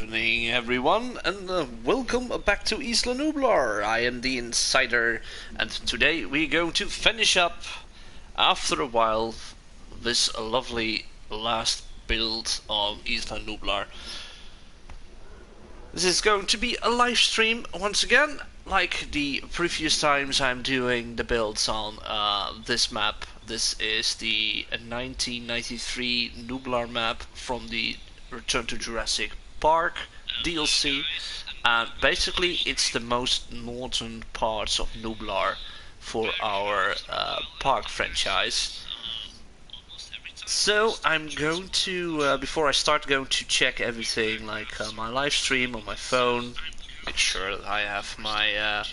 evening, everyone, and welcome back to Isla Nublar. I am the Insider, and today we're going to finish up, after a while, this lovely last build of Isla Nublar. This is going to be a live stream once again, like the previous times I'm doing the builds on this map. This is the 1993 Nublar map from the Return to Jurassic Park DLC, and basically it's the most northern parts of Nublar for our park franchise. So I'm going to, before I start, going to check everything, like my live stream on my phone, make sure that I have my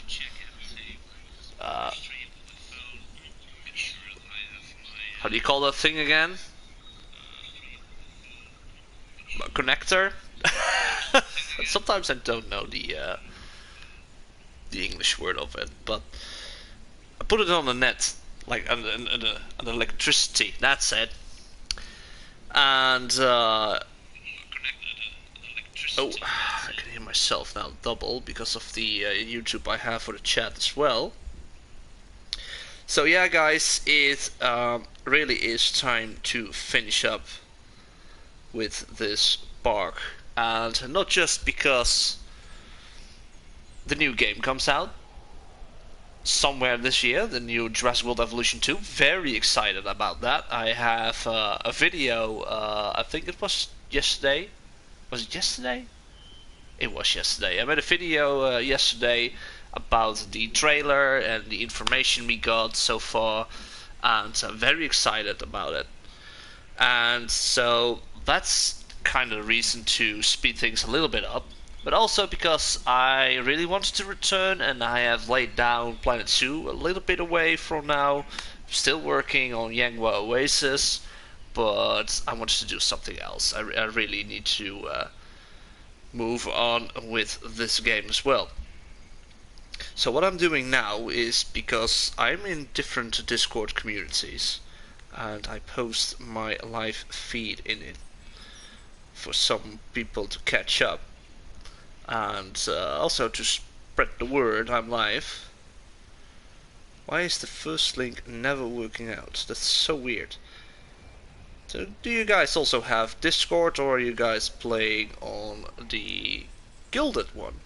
how do you call that thing again? Connector. Sometimes I don't know the English word of it, but I put it on the net, like on electricity. That's it. And oh, I can hear myself now double because of the YouTube I have for the chat as well. So yeah, guys, it really is time to finish up with this park, and not just because the new game comes out somewhere this year, the new Jurassic World Evolution 2. Very excited about that. I have a video, I think it was yesterday. Was it yesterday? It was yesterday. I made a video yesterday about the trailer and the information we got so far, and I'm very excited about it. And so that's kind of the reason to speed things a little bit up, but also because I really wanted to return, and I have laid down Planet Zoo a little bit away from now. I'm still working on Yangwa Oasis, but I wanted to do something else. I really need to move on with this game as well. So what I'm doing now is, because I'm in different Discord communities, and I post my live feed in it for some people to catch up, and also to spread the word I'm live. Why is the first link never working out? That's so weird. So do you guys also have Discord, or are you guys playing on the Gilded one?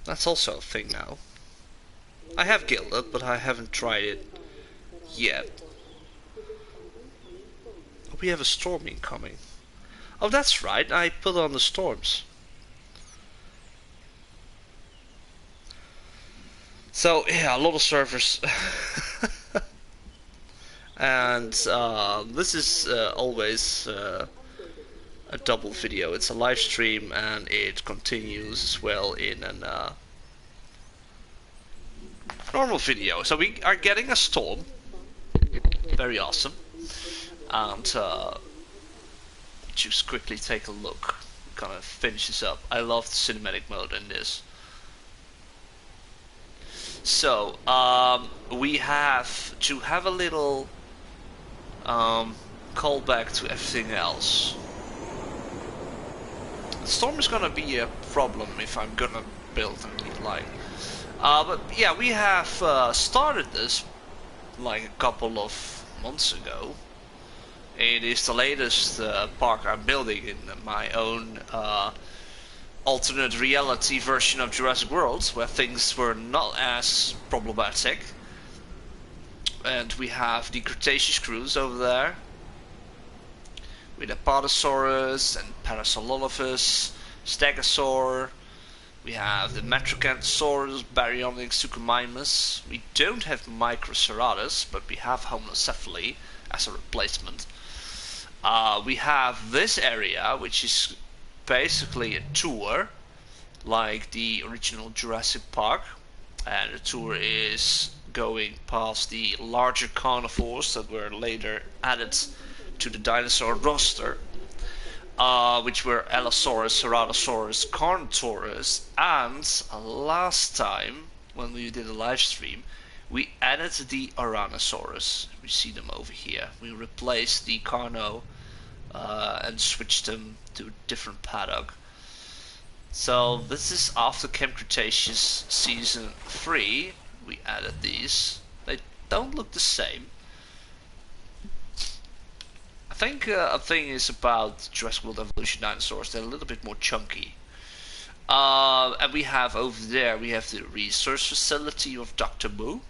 That's also a thing now. I have Gilded, but I haven't tried it yet. Oh, we have a storm incoming. Oh, that's right, I put on the storms. So, yeah, a lot of servers. And this is always a double video. It's a live stream, and it continues as well in a normal video. So we are getting a storm. Very awesome. And just quickly take a look. Kind of finish this up. I love the cinematic mode in this. So we have to have a little callback to everything else. The storm is gonna be a problem if I'm gonna build a neat line. But yeah, we have started this like a couple of months ago. It is the latest park I'm building in my own alternate reality version of Jurassic World, where things were not as problematic. And we have the Cretaceous cruise over there, with Apatosaurus and Parasaurolophus, Stegosaur. We have the Metrocanthosaurus, Baryonyx, Suchomimus. We don't have Microceratus, but we have Homocephaly as a replacement. We have this area, which is basically a tour, like the original Jurassic Park, and the tour is going past the larger carnivores that were later added to the dinosaur roster, which were Allosaurus, Ceratosaurus, Carnotaurus, and last time when we did a live stream we added the Ouranosaurus. We see them over here. We replaced the Carno and switched them to a different paddock. So this is after Camp Cretaceous Season 3. We added these. They don't look the same. I think a thing is about Jurassic World Evolution dinosaurs. They're a little bit more chunky. And we have over there, we have the research facility of Dr. Moo.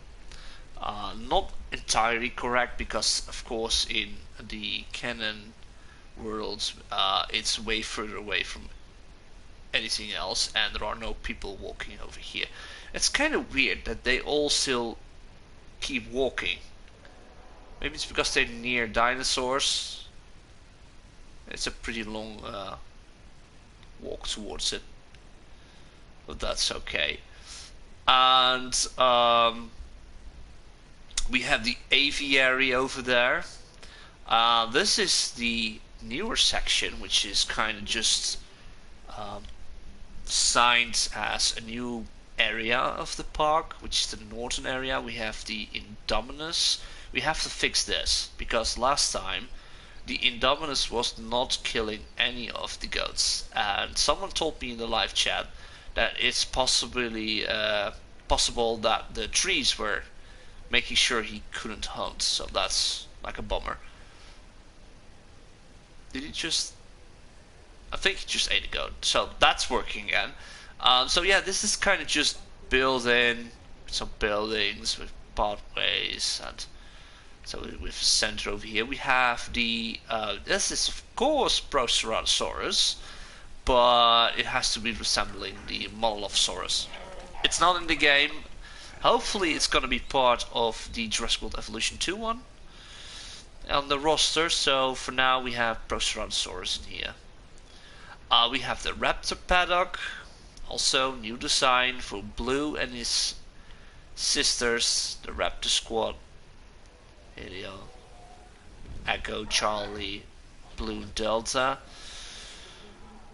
Not entirely correct because, of course, in the canon worlds, it's way further away from anything else, and there are no people walking over here. It's kind of weird that they all still keep walking. Maybe it's because they're near dinosaurs. It's a pretty long walk towards it, but that's okay. And we have the aviary over there. This is the newer section, which is kind of just signed as a new area of the park, which is the northern area. We have the Indominus. We have to fix this because last time the Indominus was not killing any of the goats, and someone told me in the live chat that it's possibly possible that the trees were making sure he couldn't hunt, so that's like a bummer. Did he just... I think he just ate a goat, so that's working again. So yeah, this is kind of just building some buildings with pathways, and so with a center over here we have the this is of course Proceratosaurus, but it has to be resembling the Molopsaurus. It's not in the game. Hopefully it's gonna be part of the Jurassic World Evolution 2 one on the roster. So for now we have Proceratosaurus in here. We have the Raptor paddock, also new design for Blue and his sisters, the Raptor squad. Here they are. Echo, Charlie, Blue, Delta.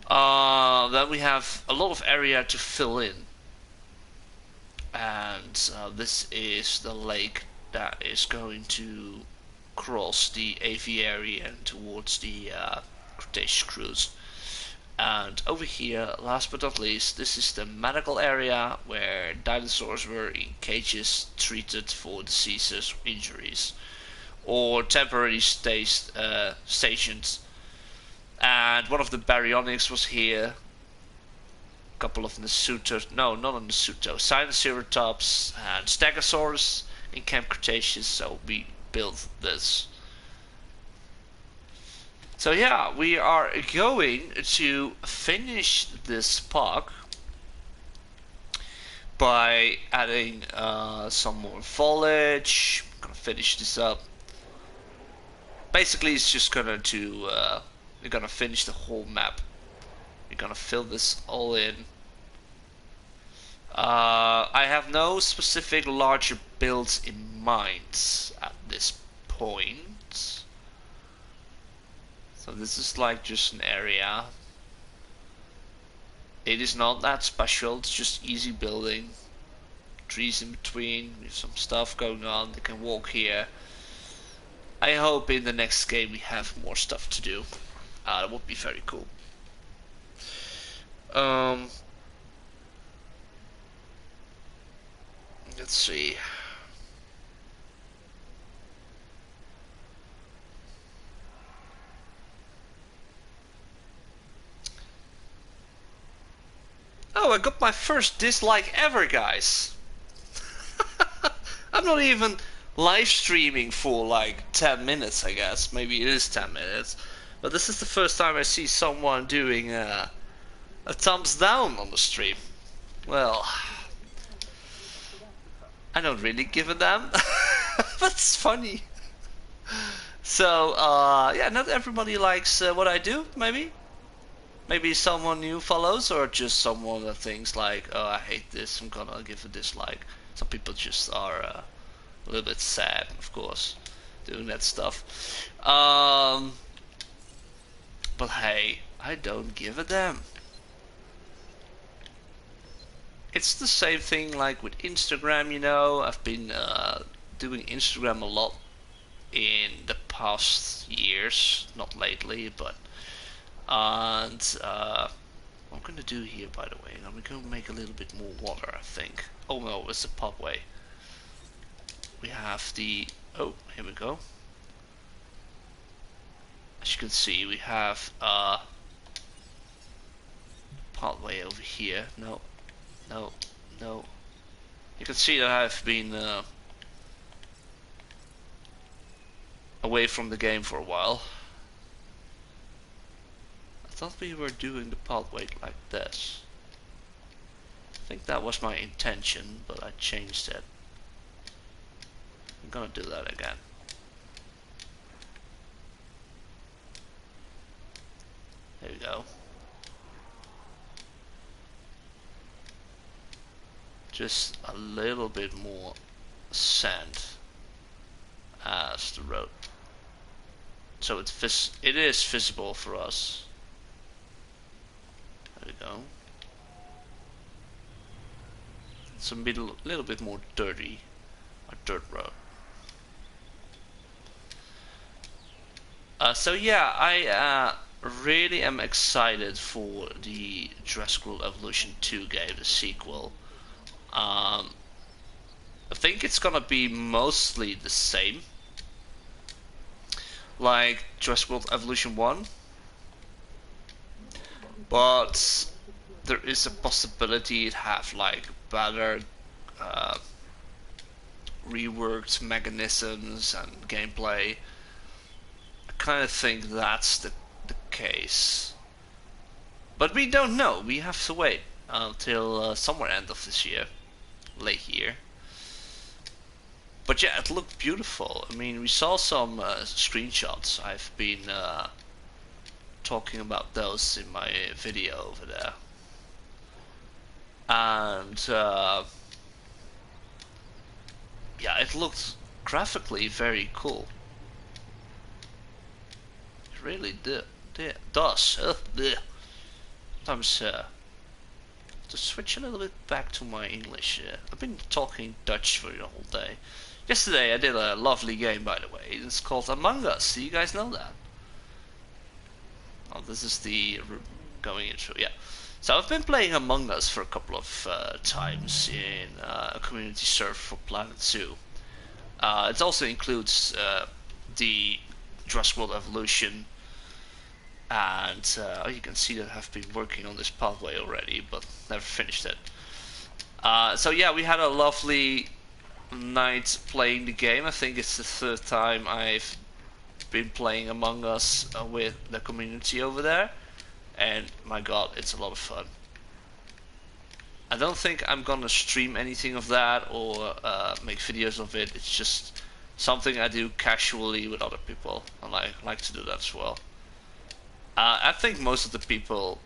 Then we have a lot of area to fill in, and this is the lake that is going to cross the aviary and towards the Cretaceous cruise. And over here, last but not least, this is the medical area where dinosaurs were in cages treated for diseases, injuries, or temporarily stationed. And one of the baryonyx was here. A couple of Nasutos, no, not a Nasuto, Sinoceratops and Stegosaurus in Camp Cretaceous, so we built this. So yeah, we are going to finish this park by adding some more foliage. I'm gonna finish this up. Basically, it's just gonna we're gonna finish the whole map. We're gonna fill this all in. I have no specific larger builds in mind at this point. So this is like just an area. It is not that special, it's just easy building. Trees in between, with some stuff going on, they can walk here. I hope in the next game we have more stuff to do. That would be very cool. Let's see. Oh, I got my first dislike ever, guys. I'm not even live streaming for like 10 minutes, I guess. Maybe it is 10 minutes. But this is the first time I see someone doing a thumbs down on the stream. Well, I don't really give a damn. But it's funny. So, yeah, not everybody likes what I do, maybe. Maybe someone new follows, or just someone that thinks like, oh, I hate this, I'm gonna give a dislike. Some people just are a little bit sad, of course, doing that stuff. But hey, I don't give a damn. It's the same thing like with Instagram, you know. I've been doing Instagram a lot in the past years, not lately, but and what I'm gonna do here, by the way, I'm gonna make a little bit more water, I think. Oh no, it's a pathway. We have the, oh, here we go. As you can see, we have a pathway over here. No, no, no. You can see that I've been away from the game for a while. I thought we were doing the pathway like this. I think that was my intention, but I changed it. I'm gonna do that again. There we go. Just a little bit more sand as the road, so it is visible for us. There we go. It's a little bit more dirty, a dirt road. So yeah, I really am excited for the Jurassic World Evolution 2 game, the sequel. I think it's gonna be mostly the same, like Jurassic World Evolution 1, but there is a possibility it have like better reworked mechanisms and gameplay. I kind of think that's the case, but we don't know. We have to wait until somewhere end of this year, late year. But yeah, it looked beautiful. I mean, we saw some screenshots. I've been talking about those in my video over there. And yeah, it looked graphically very cool. It really does. Sometimes to switch a little bit back to my English. I've been talking Dutch for the whole day. Yesterday I did a lovely game, by the way. It's called Among Us. Do you guys know that? Oh, this is the going intro. Yeah. So I've been playing Among Us for a couple of times in a community server for Planet Zoo. It also includes the Jurassic World Evolution, and you can see that I've been working on this pathway already, but never finished it. So yeah, we had a lovely night playing the game. I think it's the third time I've been playing Among Us with the community over there, and my god, it's a lot of fun. I don't think I'm gonna stream anything of that or make videos of it. It's just something I do casually with other people, and I like to do that as well. I think most of the people,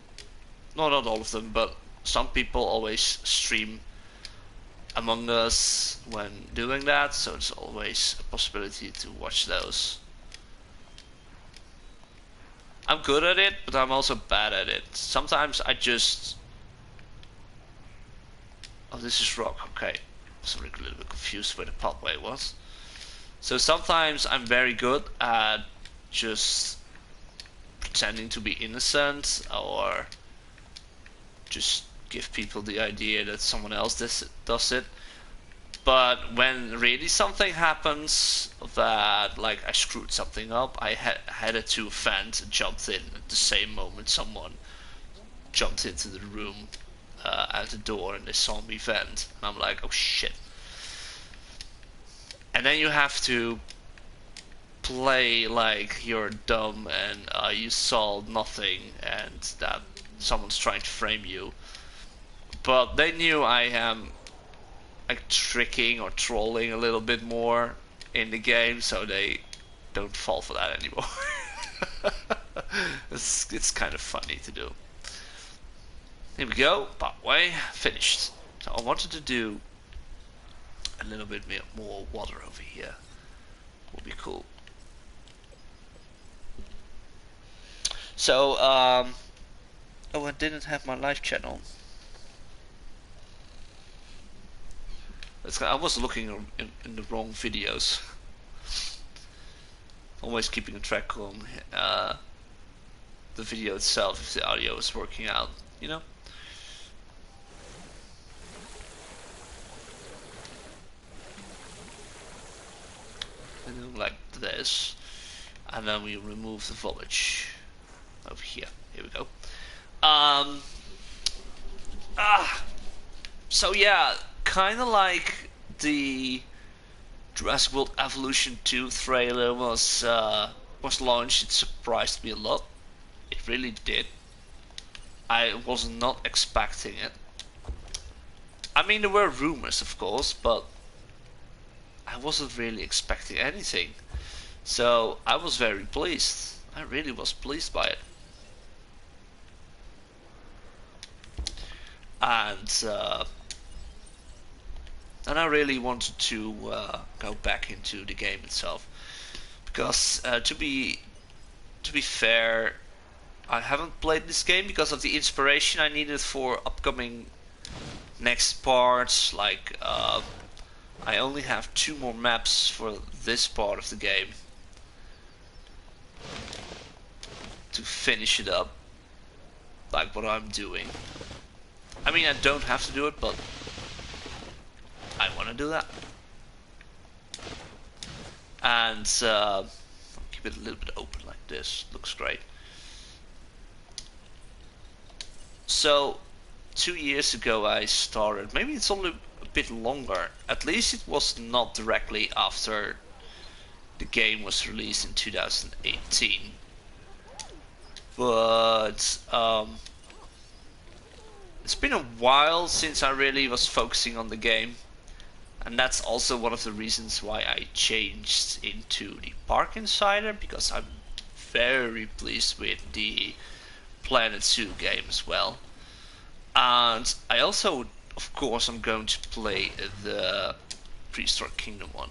no, not all of them, but some people always stream Among Us when doing that, so it's always a possibility to watch those. I'm good at it, but I'm also bad at it. Sometimes I just... Oh, this is rock, okay. I was a little bit confused where the pathway was. So sometimes I'm very good at just pretending to be innocent, or just give people the idea that someone else does it. But when really something happens that, like, I screwed something up, I headed to a vent and jumped in at the same moment someone jumped into the room at the door and they saw me vent, and I'm like, oh shit. And then you have to play like you're dumb and you saw nothing and that someone's trying to frame you. But they knew I am like tricking or trolling a little bit more in the game, so they don't fall for that anymore. It's kind of funny to do. Here we go, pathway finished. So I wanted to do a little bit more water over here. Would be cool. So oh, I didn't have my live channel. I was looking in the wrong videos. always keeping a track on the video itself if the audio is working out, you know? And like this, and then we remove the foliage over here. Here we go. Um, so yeah, kind of like the Jurassic World Evolution 2 trailer was launched. It surprised me a lot. It really did. I was not expecting it. I mean, there were rumors, of course, but I wasn't really expecting anything. So I was very pleased. I really was pleased by it. And I really wanted to go back into the game itself because to be fair, I haven't played this game because of the inspiration I needed for upcoming next parts. Like I only have 2 more maps for this part of the game to finish it up, like what I'm doing. I mean, I don't have to do it, but I want to do that. And I'll keep it a little bit open like this. Looks great. So 2 years ago I started. Maybe it's only a bit longer. At least it was not directly after the game was released in 2018. But it's been a while since I really was focusing on the game. And that's also one of the reasons why I changed into the Park Insider, because I'm very pleased with the Planet Zoo game as well. And I also, of course, I'm going to play the Prehistoric Kingdom one.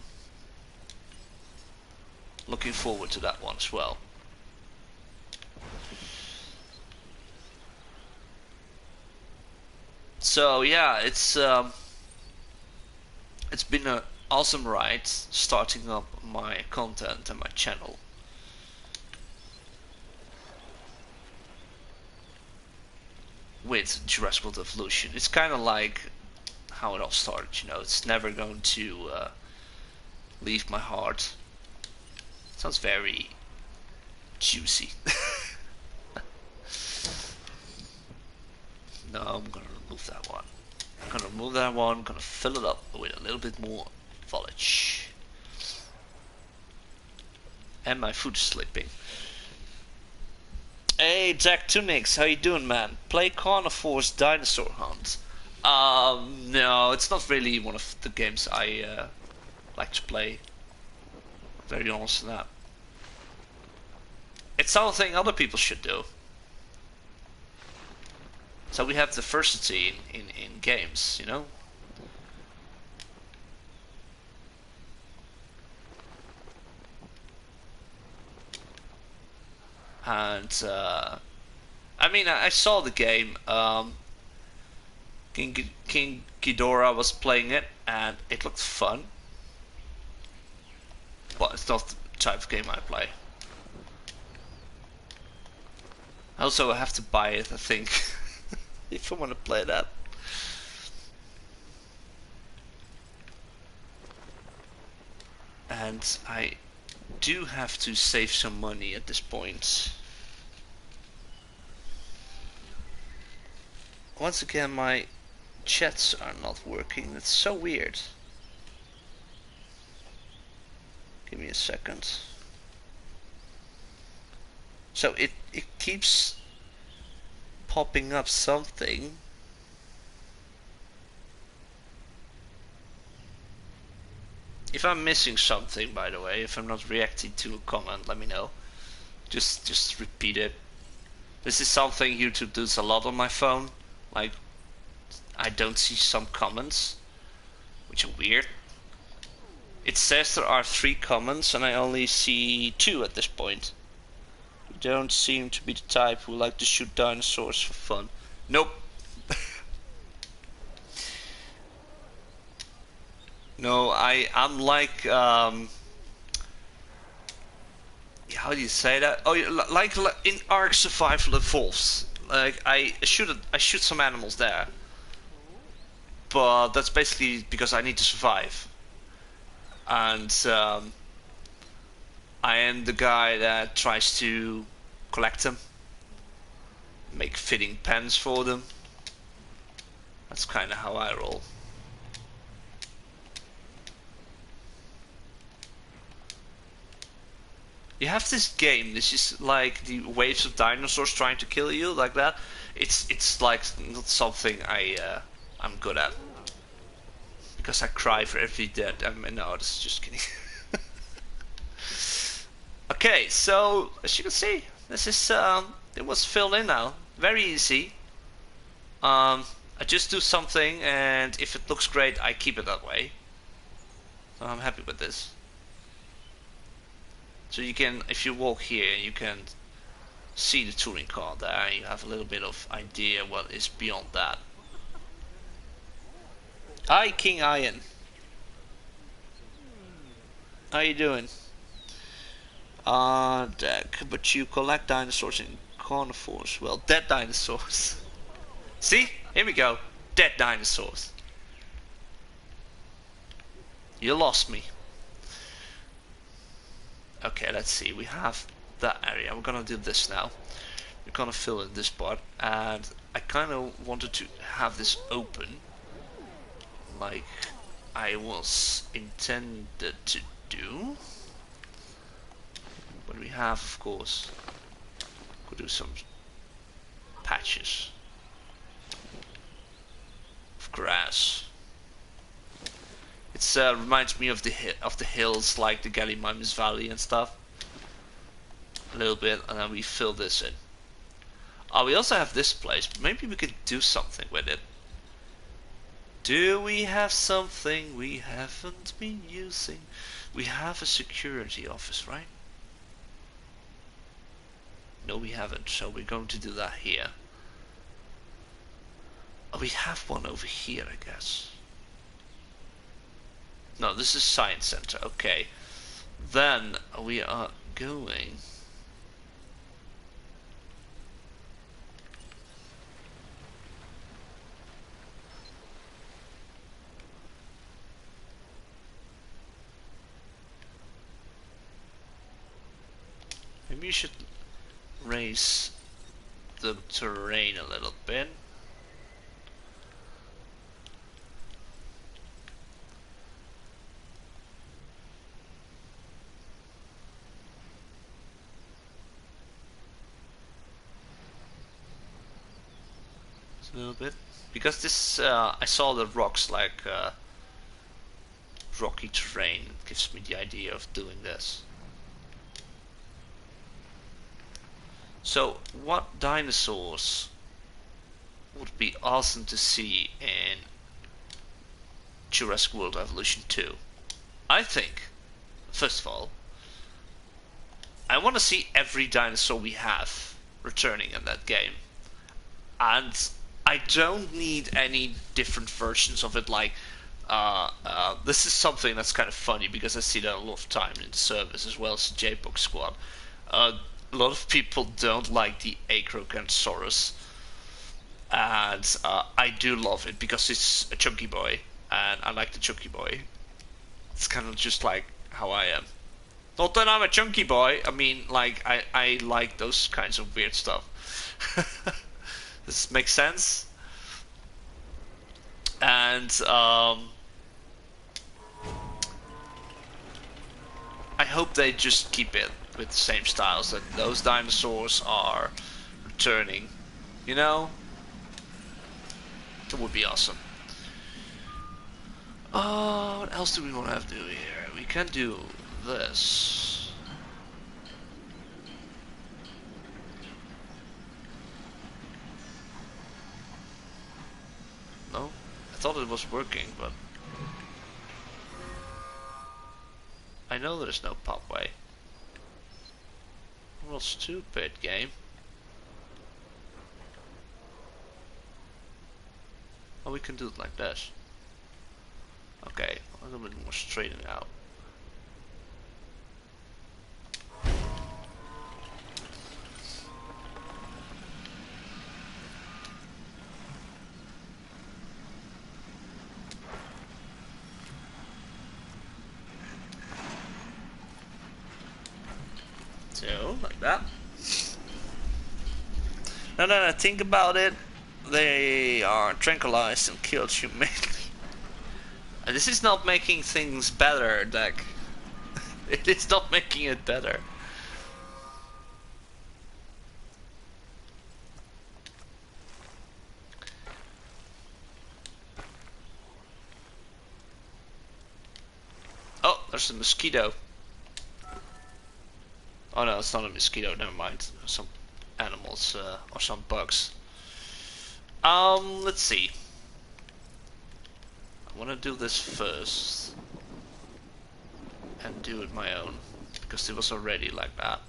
Looking forward to that one as well. So yeah, it's been an awesome ride starting up my content and my channel. With Jurassic World Evolution. It's kind of like how it all started, you know. It's never going to leave my heart. Sounds very juicy. No, I'm gonna remove that one. I'm gonna remove that one, gonna fill it up with a little bit more foliage. And my food is slipping. Hey, Jack Tunix, how you doing, man? Play Carnivore's Dinosaur Hunt. No, it's not really one of the games I like to play. Very honest in that. It's something other people should do. So we have diversity in games, you know? And I mean, I saw the game. King Ghidorah was playing it, and it looked fun. But it's not the type of game I play. Also, I have to buy it, I think, if I want to play that. And I do have to save some money at this point. Once again, my chats are not working. It's so weird. Give me a second. So it keeps popping up something. If I'm missing something, by the way, if I'm not reacting to a comment, let me know. Just repeat it. This is something YouTube does a lot on my phone. Like, I don't see some comments, which are weird. It says there are 3 comments and I only see 2 at this point. You don't seem to be the type who like to shoot dinosaurs for fun. Nope. No, I'm like how do you say that? Oh, like in Ark Survival Evolves. Like I shoot some animals there, but that's basically because I need to survive. And I am the guy that tries to collect them, make fitting pens for them. That's kind of how I roll. You have this game. This is like the waves of dinosaurs trying to kill you, like that. It's like not something I'm good at because I cry for every dead. I mean, no, this is just kidding. Okay, so as you can see, this is it was filled in now. Very easy. I just do something, and if it looks great, I keep it that way. So I'm happy with this. So you can, if you walk here, you can see the touring car there. You have a little bit of idea what is beyond that. Hi, King Iron. How you doing? Deck, but you collect dinosaurs in carnivores. Well, dead dinosaurs. See? Here we go. Dead dinosaurs. You lost me. Okay, let's see. We have that area. We're gonna do this now. We're gonna fill in this part, and I kind of wanted to have this open, like I was intended to do. But we have, of course, could do some patches of grass. It reminds me of the hills, like the Gallimimus Valley and stuff. A little bit, and then we fill this in. Oh, we also have this place. Maybe we could do something with it. Do we have something we haven't been using? We have a security office, right? No, we haven't, so we're going to do that here. Oh, we have one over here, I guess. No, this is Science Center. Okay. Then we are going. Maybe you should raise the terrain a little bit. A little bit, because this I saw the rocks like rocky terrain. It gives me the idea of doing this. So what dinosaurs would be awesome to see in Jurassic World Evolution 2? I think, first of all, I want to see every dinosaur we have returning in that game. And I don't need any different versions of it. Like, this is something that's kind of funny because I see that a lot of time in the service as well as the JPOC squad. A lot of people don't like the Acrocanthosaurus, and I do love it because it's a chunky boy, and I like the chunky boy. It's kind of just like how I am. Not that I'm a chunky boy. I mean, like I like those kinds of weird stuff. This makes sense. And I hope they just keep it with the same styles, that those dinosaurs are returning. You know? That would be awesome. What else do we want to have to do here? We can do this. No? I thought it was working, but I know there's no pathway. Well, stupid game. Oh, we can do it like this. Okay, a little bit more straighten out. So, like that. Now that I think about it, they are tranquilized and killed humanely. And this is not making things better, Deck. It is not making it better. Oh, there's a mosquito. Oh no, it's not a mosquito, never mind. Some animals, or some bugs. Let's see. I wanna do this first. And do it my own. Because it was already like that.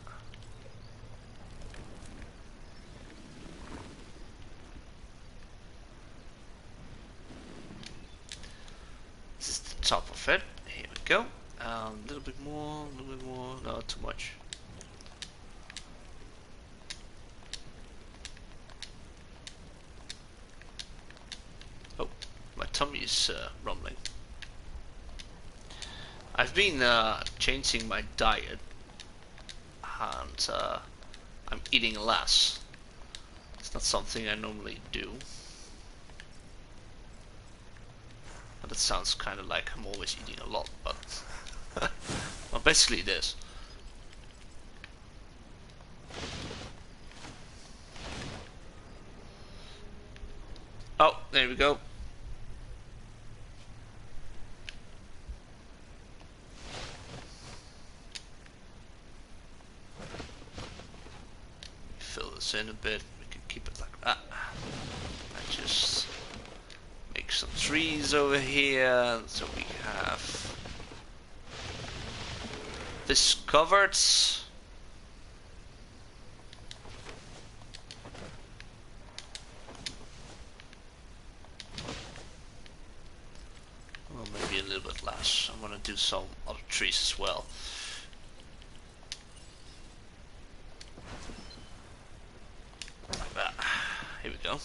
This is the top of it. Here we go. A little bit more, a little bit more. No, too much. Oh, my tummy is rumbling. I've been changing my diet, and I'm eating less. It's not something I normally do. But it sounds kind of like I'm always eating a lot, but well, basically it is. Oh, there we go. Fill this in a bit. We can keep it like that. I just make some trees over here, so we have this covered. Well, maybe a little bit less. I'm gonna do some other trees as well. Like that. Here we go.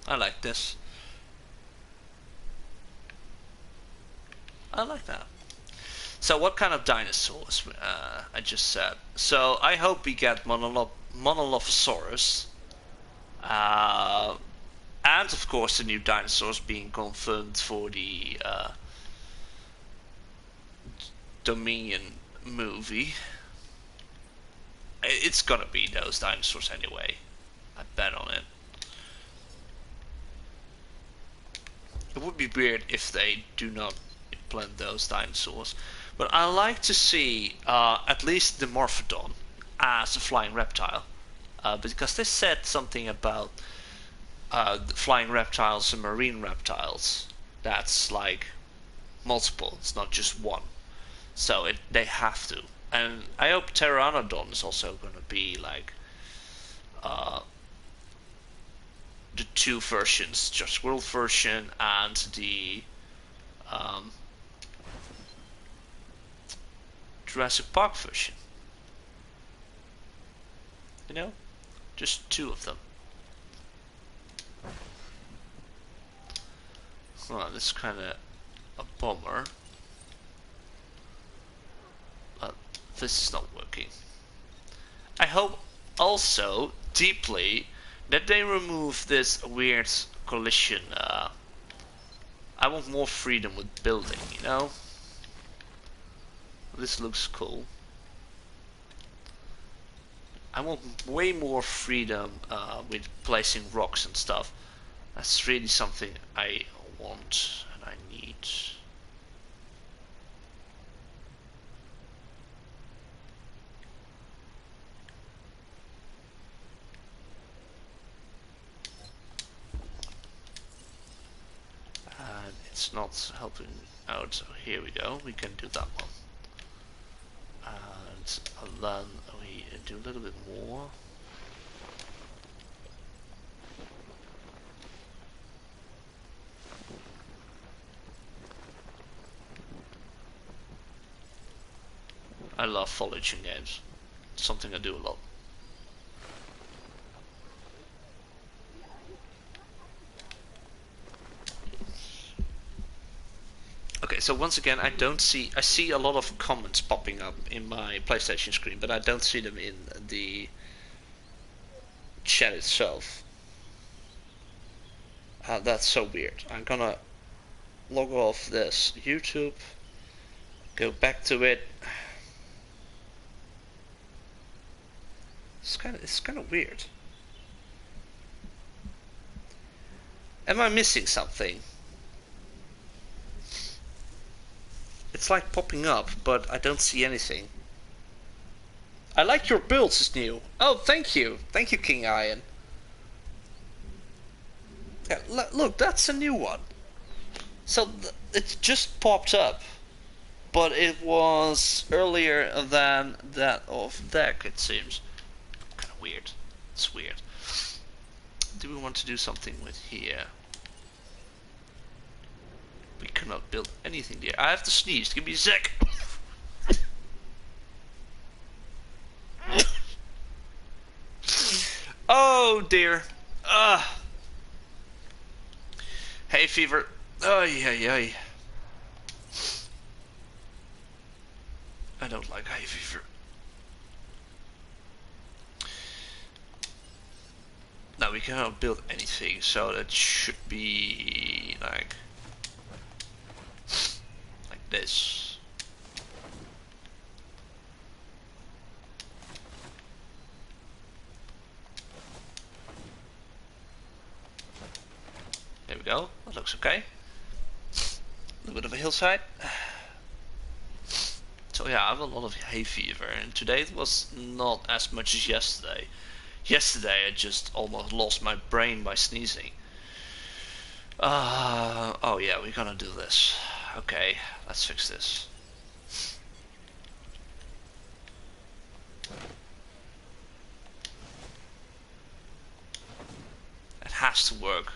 I like this. I like that. So what kind of dinosaurs? I just said. So I hope we get Monolophosaurus. And of course the new dinosaurs being confirmed for the Dominion movie. It's gonna be those dinosaurs anyway. I bet on it. It would be weird if they do not implant those dinosaurs. But I like to see at least the Morphodon as a flying reptile. Because they said something about flying reptiles and marine reptiles. That's like multiple, it's not just one. So they have to. And I hope Pteranodon is also going to be like the two versions, Jurassic World version and the Jurassic Park version. You know? Just two of them. Well, this is kind of a bummer. But this is not working. I hope also, deeply, that they remove this weird collision. I want more freedom with building, you know? This looks cool. I want way more freedom with placing rocks and stuff. That's really something I want and I need. And it's not helping out, so here we go, we can do that one. And then we do a little bit more. I love foliage in games. It's something I do a lot. Okay, so once again, I see a lot of comments popping up in my PlayStation screen, but I don't see them in the chat itself. That's so weird. I'm gonna log off this YouTube, go back to it. It's kind of weird. Am I missing something? It's like popping up, but I don't see anything. I like your builds, is new. Oh, thank you. Thank you, King Iron. Yeah, look, that's a new one. So it just popped up, but it was earlier than that of deck, it seems. Kind of weird. It's weird. Do we want to do something with here? We cannot build anything there. I have to sneeze. Give me a sec. Oh dear. Hay fever. Ay. I don't like hay fever. Now we cannot build anything, so that should be like this. There we go. That looks okay. A little bit of a hillside. So yeah, I have a lot of hay fever, and today it was not as much as yesterday. Yesterday I just almost lost my brain by sneezing. Oh yeah, we're gonna do this. Okay, let's fix this. It has to work.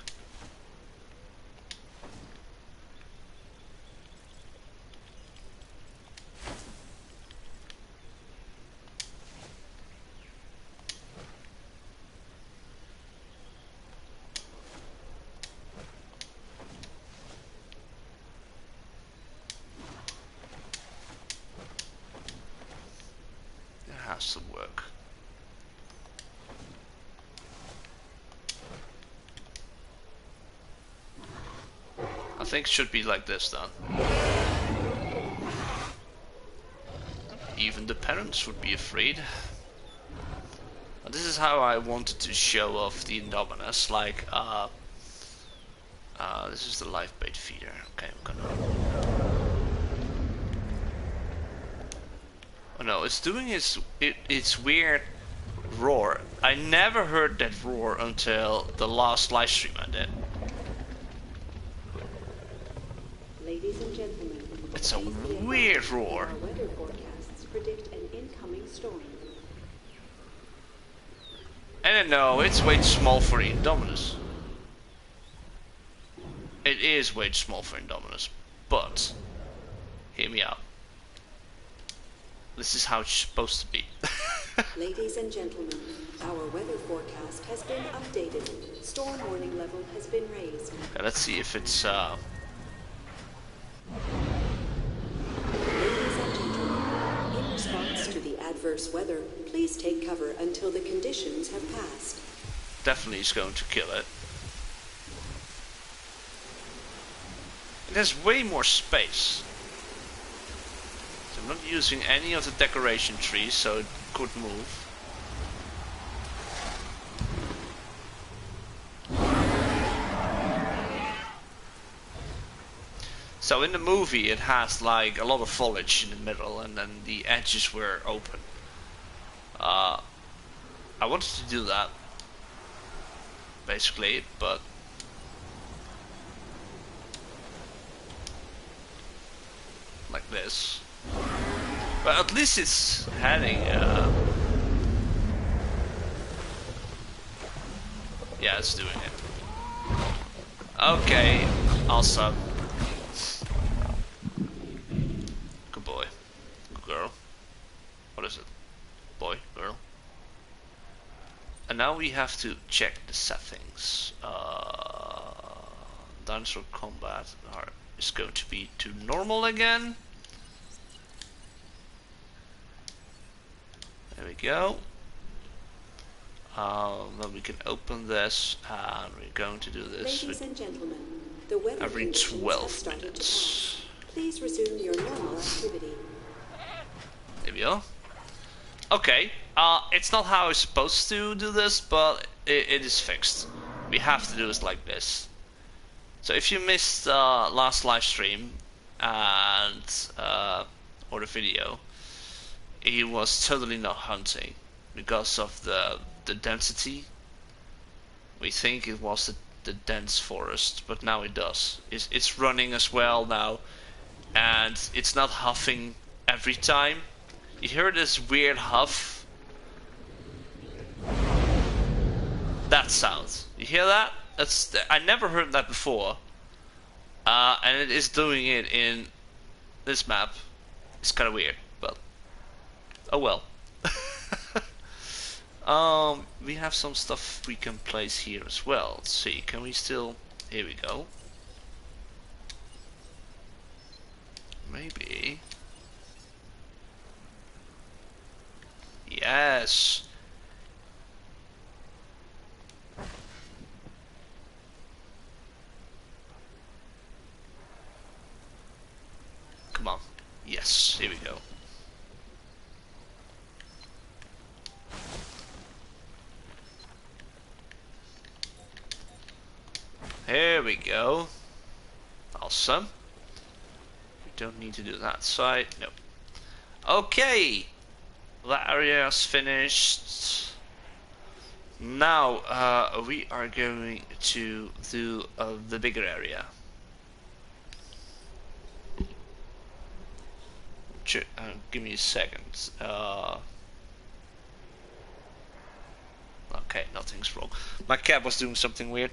Has to work. I think it should be like this then. Even the parents would be afraid. But this is how I wanted to show off the Indominus, like this is the live bait feeder. Okay, I'm gonna. Oh no, it's doing its weird roar. I never heard that roar until the last live stream I did. Ladies and gentlemen, it's a weird roar. Our weather forecasts predict an incoming storm. And no, it's way too small for Indominus. It is way too small for Indominus, but hear me out. This is how it's supposed to be. Ladies and gentlemen, our weather forecast has been updated. Storm warning level has been raised. Okay, let's see if it's Ladies and gentlemen, in response to the adverse weather, please take cover until the conditions have passed. Definitely is going to kill it. It has way more space. So I'm not using any of the decoration trees, so it could move. So in the movie it has like a lot of foliage in the middle and then the edges were open. I wanted to do that basically, but like this. But at least it's heading yeah, it's doing it. Okay, awesome. Good boy. Good girl. What is it? Boy? Girl? And now we have to check the settings. Dinosaur combat is is going to be to normal again. There we go. Then we can open this, and we're going to do this Ladies and gentlemen, the weather every conditions have 12 started to minutes. pass. Please resume your normal activity. There we go. Okay, it's not how I'm supposed to do this, but it is fixed. We have to do this like this. So if you missed last live stream and or the video, he was totally not hunting because of the density. We think it was the dense forest, but now it does. It's running as well now, and it's not huffing every time. You hear this weird huff? That sound. You hear that? I never heard that before. And it is doing it in this map. It's kind of weird, but oh well. We have some stuff we can place here as well. Let's see, can we still... Here we go. Maybe... Yes! Come on. Yes, here we go. Here we go. Awesome. We don't need to do that side. No. Okay. That area is finished. Now we are going to do the bigger area. Give me a second. Okay, nothing's wrong. My cat was doing something weird.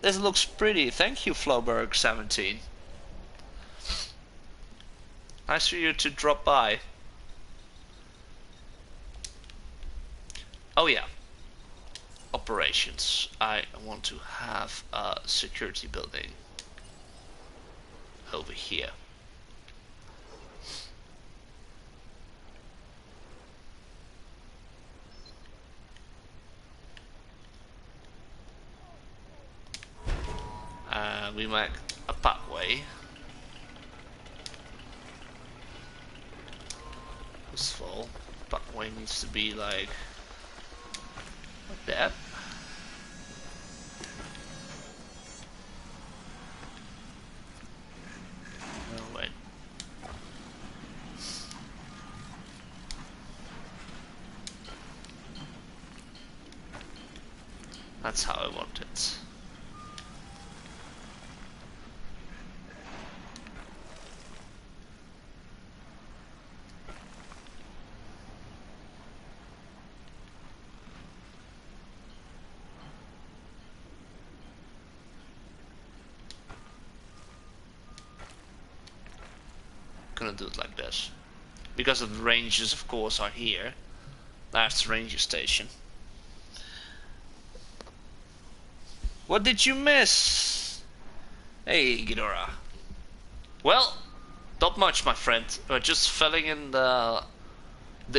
This looks pretty. Thank you, Floberg17. Nice for you to drop by. Oh yeah. Operations. I want to have a security building over here. We make a pathway. First of all, pathway needs to be like that. No, wait. That's how I want it. Gonna do it like this because of the ranges, of course, are here. That's the ranger station. What did you miss? Hey, Ghidorah. Well, not much, my friend. We're just filling in the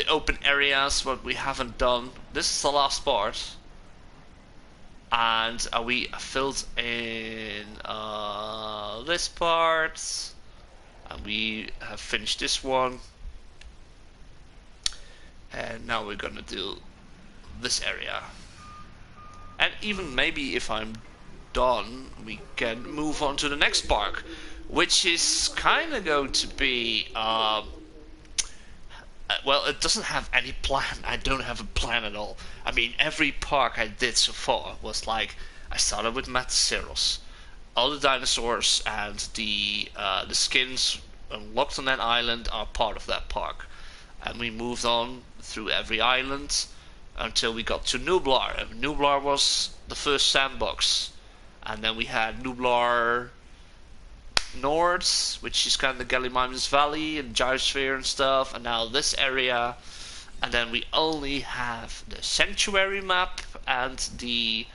open areas, what we haven't done. This is the last part, and we filled in this part. And we have finished this one, and now we're gonna do this area. And even maybe if I'm done, we can move on to the next park, which is kind of going to be well, it doesn't have any plan. I don't have a plan at all. I mean, every park I did so far was like, I started with Metaceros. All the dinosaurs and the skins unlocked on that island are part of that park, and we moved on through every island until we got to Nublar. And Nublar was the first sandbox, and then we had Nublar North, which is kind of the Gallimimus Valley and Gyrosphere and stuff, and now this area, and then we only have the Sanctuary map and the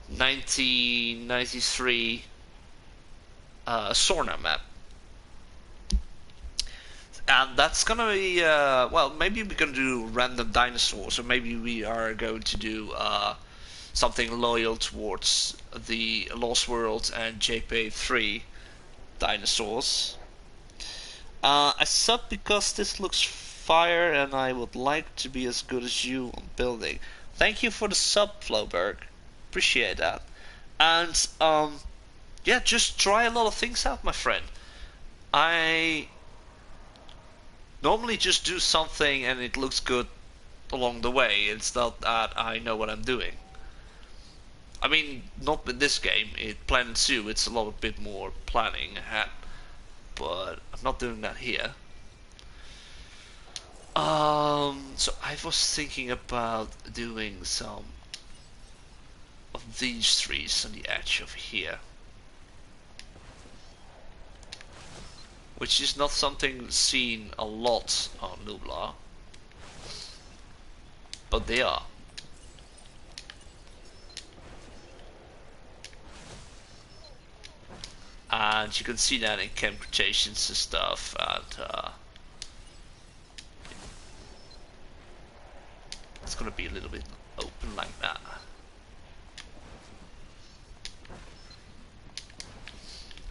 1993 Sorna map. And that's gonna be, well, maybe we're gonna do random dinosaurs, or maybe we are going to do something loyal towards the Lost World and JPEG 3 dinosaurs. I sub because this looks fire and I would like to be as good as you on building. Thank you for the sub, Floberg. Appreciate that. And, yeah, just try a lot of things out, my friend. I normally just do something and it looks good along the way. It's not that I know what I'm doing. I mean, not with this game. Planet Zoo, it's a lot of bit more planning ahead, but I'm not doing that here. So I was thinking about doing some of these trees on the edge of here, which is not something seen a lot on Nublar, but they are. And you can see that in camp quotations and stuff, and it's gonna be a little bit open like that.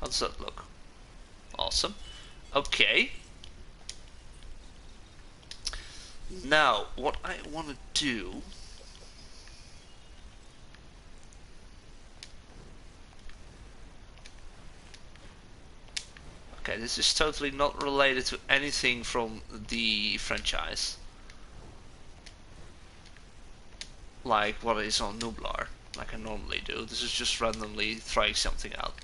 How does that look? Awesome. Okay. Now, what I want to do... Okay, this is totally not related to anything from the franchise. Like what is on Nublar, like I normally do. This is just randomly trying something out.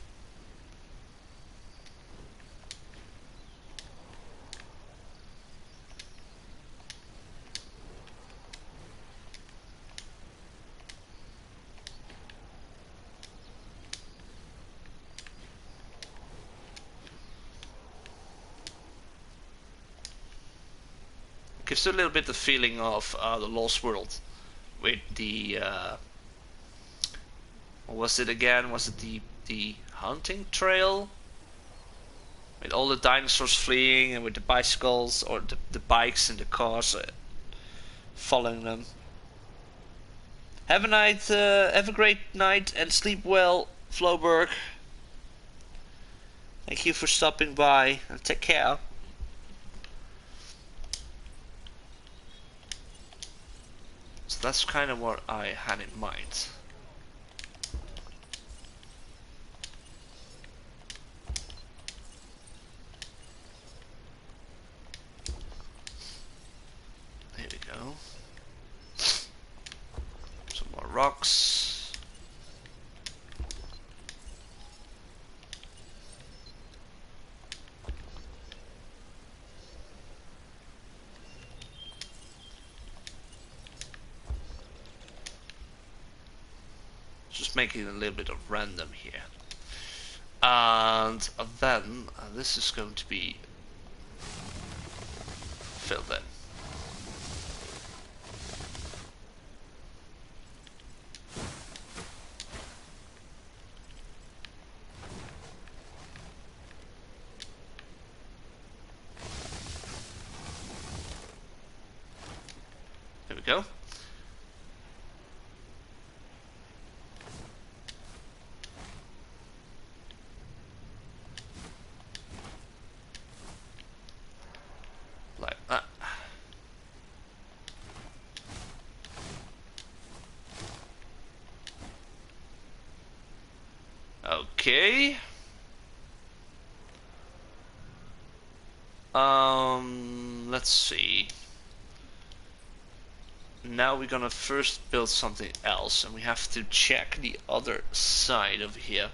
It gives a little bit the feeling of the Lost World with the what was it again? Was it the hunting trail? With all the dinosaurs fleeing and with the bicycles or the bikes and the cars following them. Have a great night and sleep well, Floberg. Thank you for stopping by and take care. So that's kind of what I had in mind. There we go. Some more rocks. Just making a little bit of random here. And then this is going to be filled in. There we go. Like that. Okay. Let's see. Now we're gonna first build something else, and we have to check the other side of here.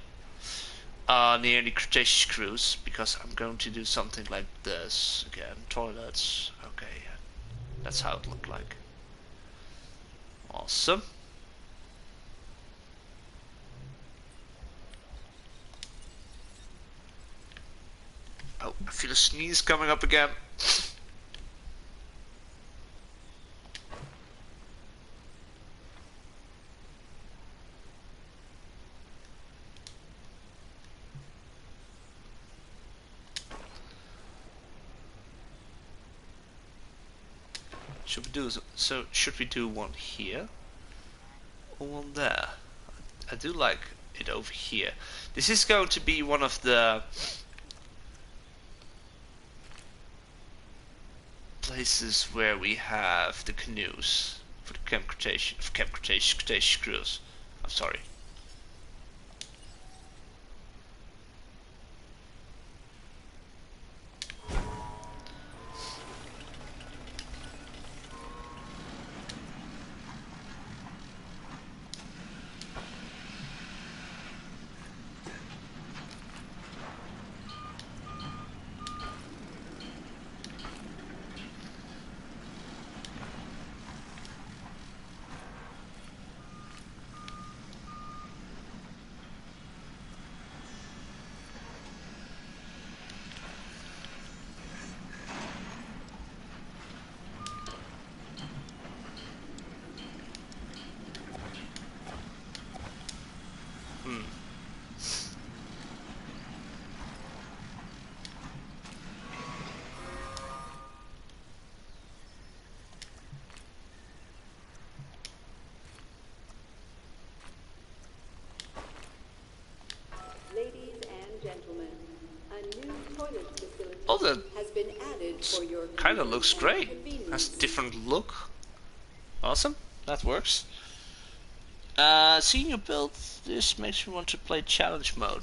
Near the Cretaceous cruise, because I'm going to do something like this again. Toilets. Okay, that's how it looked like. Awesome. Oh, I feel a sneeze coming up again. Should we do one here or one there? I do like it over here. This is going to be one of the places where we have the canoes for the Cretaceous cruise. I'm sorry. Ladies and gentlemen, a new toilet facility Oh, that has been added for your kind of looks great. convenience. Has a different look. Awesome. That works. Seeing your build, this makes me want to play challenge mode.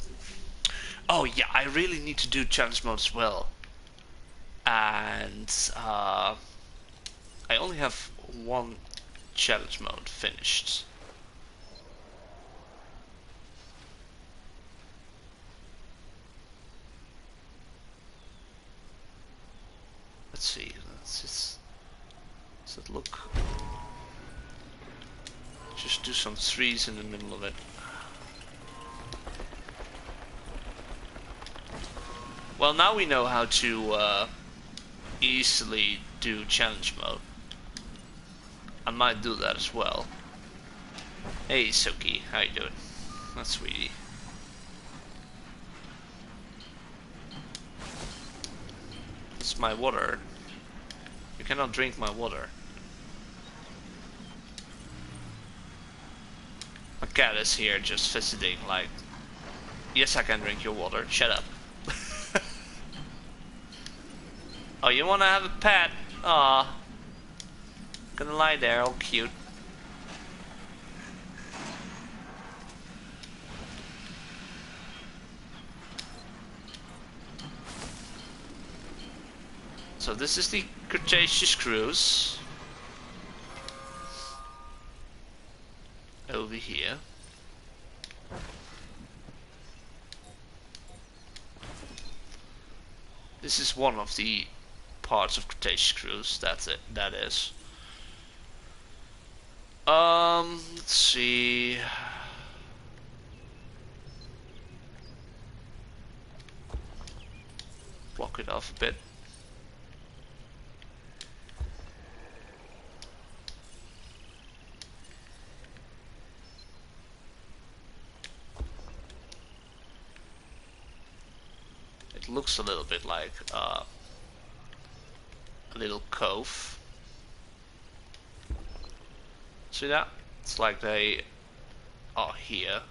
Oh yeah, I really need to do challenge mode as well. And I only have one challenge mode finished. Let's see. Does it look? Just do some trees in the middle of it. Well, now we know how to easily do challenge mode. I might do that as well. Hey, Soki, how you doing? That's sweetie. It's my water. You cannot drink my water. My cat is here just visiting, like, yes, I can drink your water. Shut up. Oh, you wanna have a pet? Aw. Gonna lie there, all cute. So this is the Cretaceous cruise. Over here. This is one of the parts of Cretaceous cruise. That's it. That is. Let's see. Block it off a bit. It looks a little bit like a little cove. See that? It's like they are here.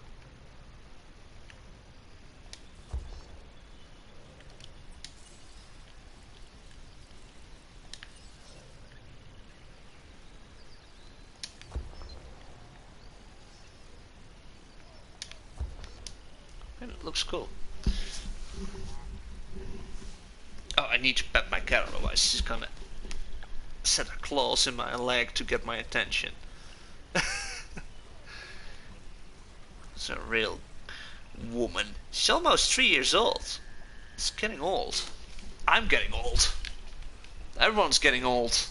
And it looks cool. Oh, I need to pet my cat, otherwise she's gonna set her claws in my leg to get my attention. It's a real woman. She's almost 3 years old. It's getting old. I'm getting old. Everyone's getting old.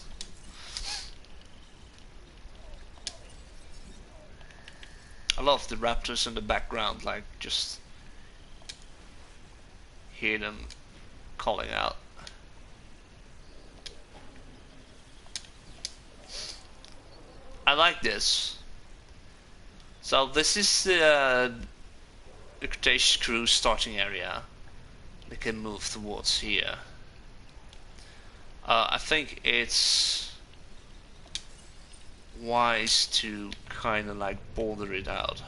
I love the raptors in the background, like just hear them calling out. I like this. So this is the Cretaceous cruise starting area. They can move towards here. I think it's wise to kind of like border it out.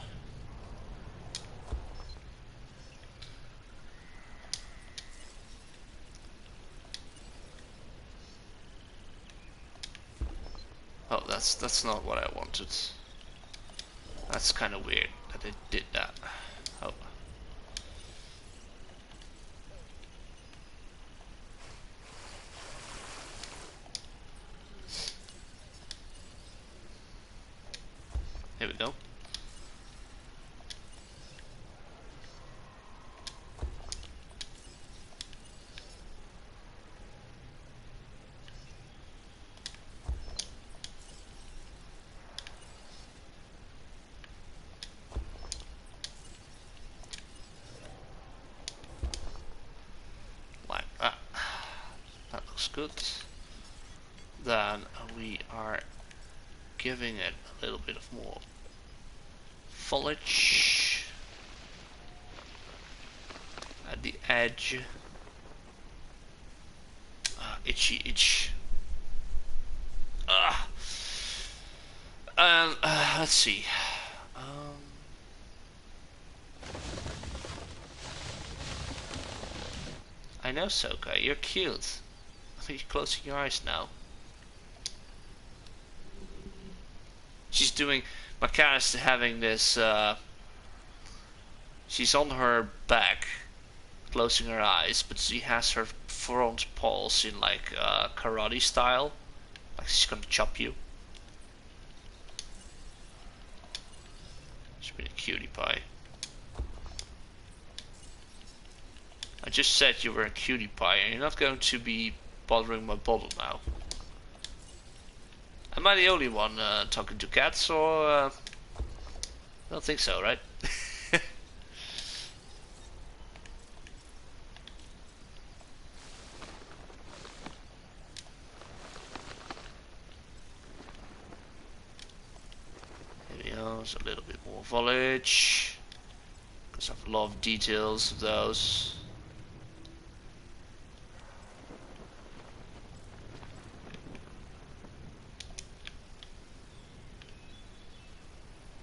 Oh, that's not what I wanted. That's kind of weird that it did that. Oh. Here we go. Like that. That looks good. Then we are giving it a little bit of more foliage at the edge. Itchy itch. And let's see. I know, Soka, you're cute. You're closing your eyes now. She's doing. My cat is having this. She's on her back, closing her eyes, but she has her front paws in like karate style, like she's gonna chop you. She's been a cutie pie. I just said you were a cutie pie, and you're not going to be bothering my bottle now. Am I the only one talking to cats, or I don't think so, right? A little bit more foliage, because I have a lot of details of those.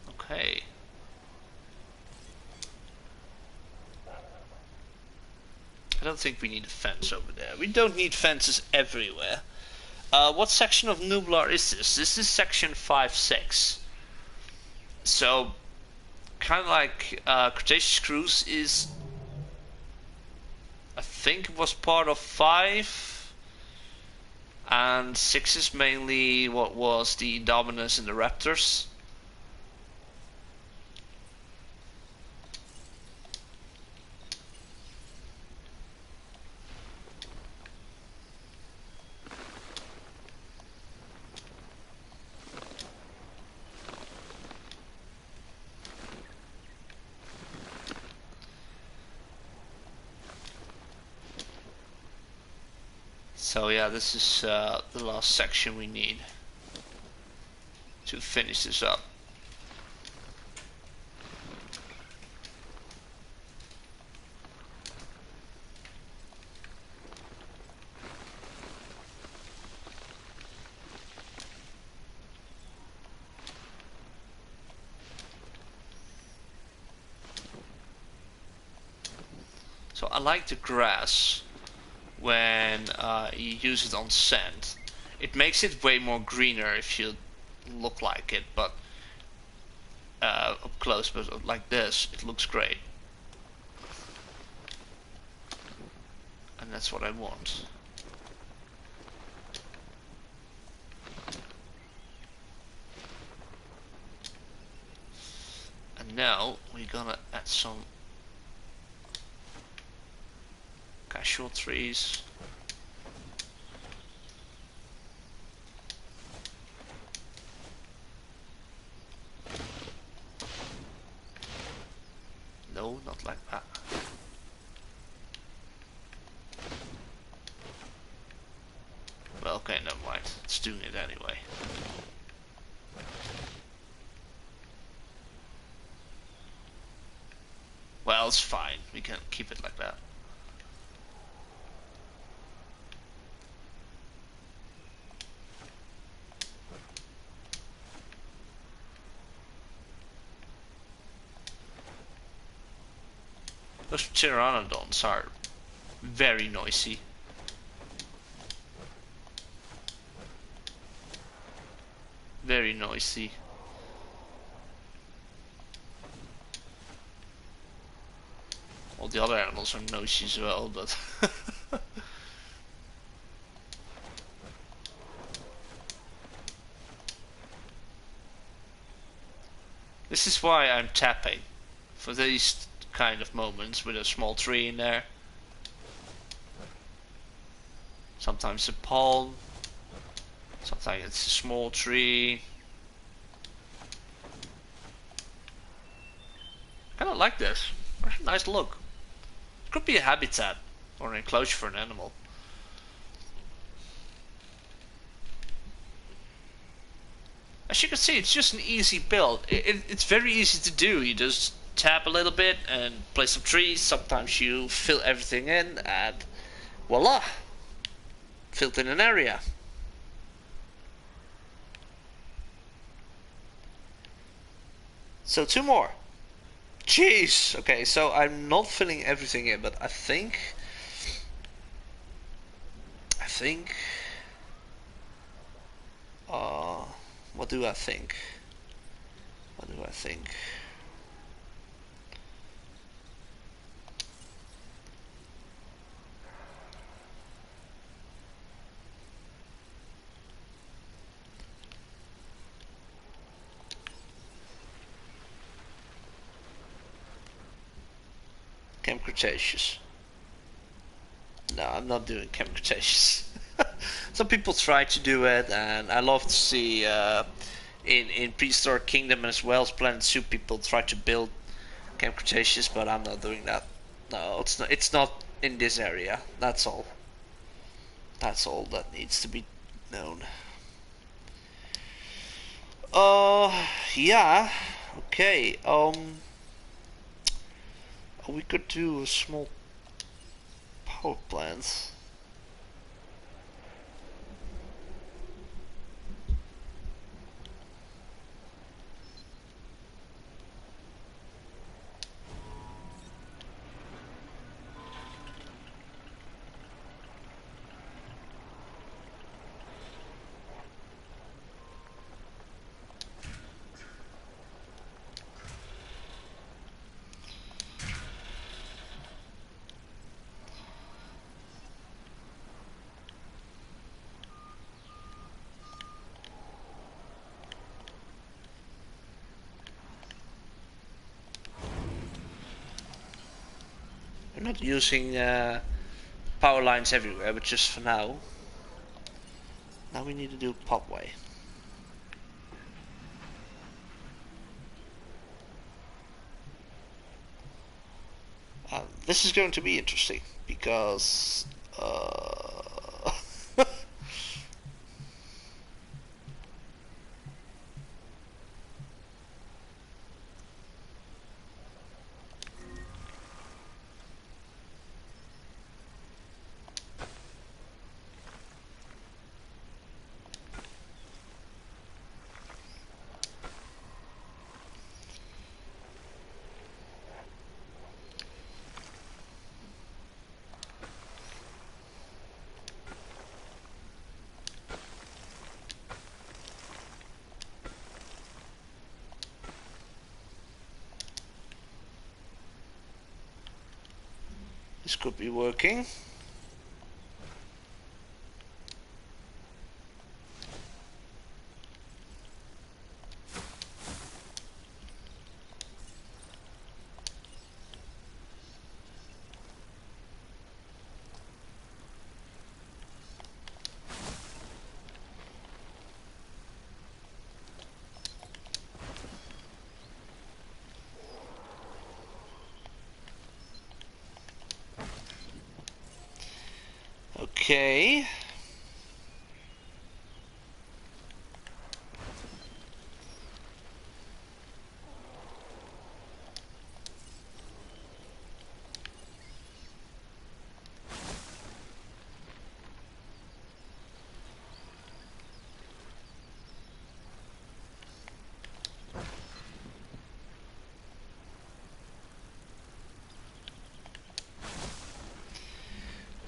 Okay. I don't think we need a fence over there. We don't need fences everywhere. What section of Nublar is this? This is section 5-6. So, kind of like Cretaceous Cruise is, I think it was part of 5, and 6 is mainly what was the Dominus and the Raptors. So yeah, this is the last section we need to finish this up. So I like the grass when you use it on sand. It makes it way more greener if you look like it, but up close, but like this, it looks great. And that's what I want. And now we're gonna add some casual trees. No, not like that. Well, okay, never mind. It's doing it anyway. Well, it's fine. We can keep it like that. Those pteranodons are very noisy. Very noisy. All the other animals are noisy as well, but this is why I'm tapping. For these kind of moments with a small tree in there. Sometimes a palm. Sometimes it's a small tree. I kinda like this. Nice look. It could be a habitat or an enclosure for an animal. As you can see, it's just an easy build. It's very easy to do. You just tap a little bit and place some trees. Sometimes you fill everything in and voila! Filled in an area. So 2 more. Jeez! Okay, so I'm not filling everything in, but I think... what do I think? Camp Cretaceous. No, I'm not doing Camp Cretaceous. Some people try to do it, and I love to see in Prehistoric Kingdom as well as Planet Zoo people try to build Camp Cretaceous, but I'm not doing that. No, it's not. It's not in this area. That's all. That's all that needs to be known. Yeah. Okay. We could do a small power plant. I'm not using power lines everywhere, but just for now. Now we need to do popway. This is going to be interesting because this could be working. Okay.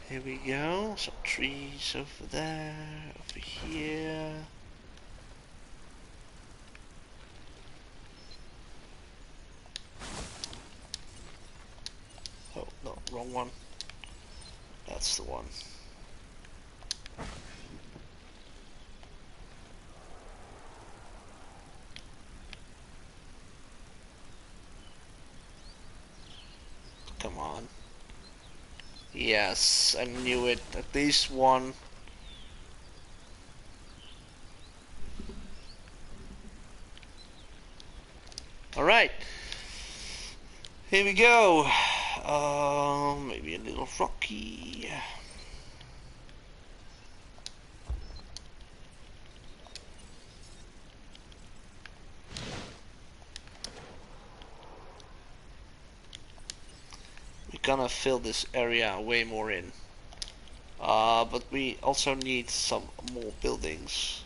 Here we go. Some trees over there, over here. Oh, no, wrong one. That's the one. Come on. Yes, I knew it. At least one. Alright. Here we go. Maybe a little rocky. We're gonna fill this area way more in. But we also need some more buildings.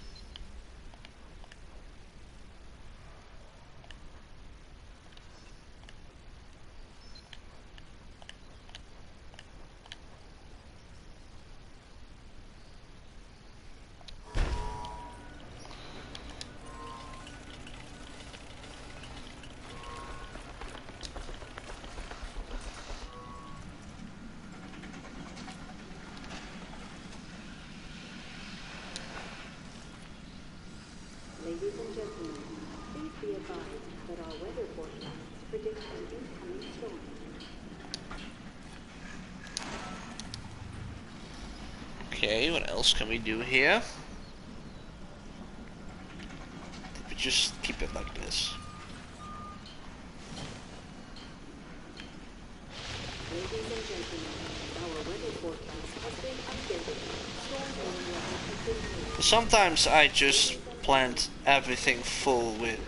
Ladies and gentlemen, please be advised that our weather forecast predicts an incoming storm. Okay, what else can we do here? We just keep it like this. Ladies and gentlemen, our weather forecast has been updated. Storm warning level has been raised. Sometimes I just plant everything full with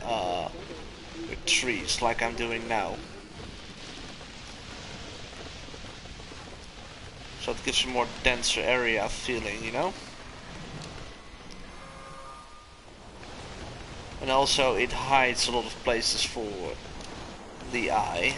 trees, like I'm doing now. So it gives a more denser area feeling, you know? And also it hides a lot of places for the eye.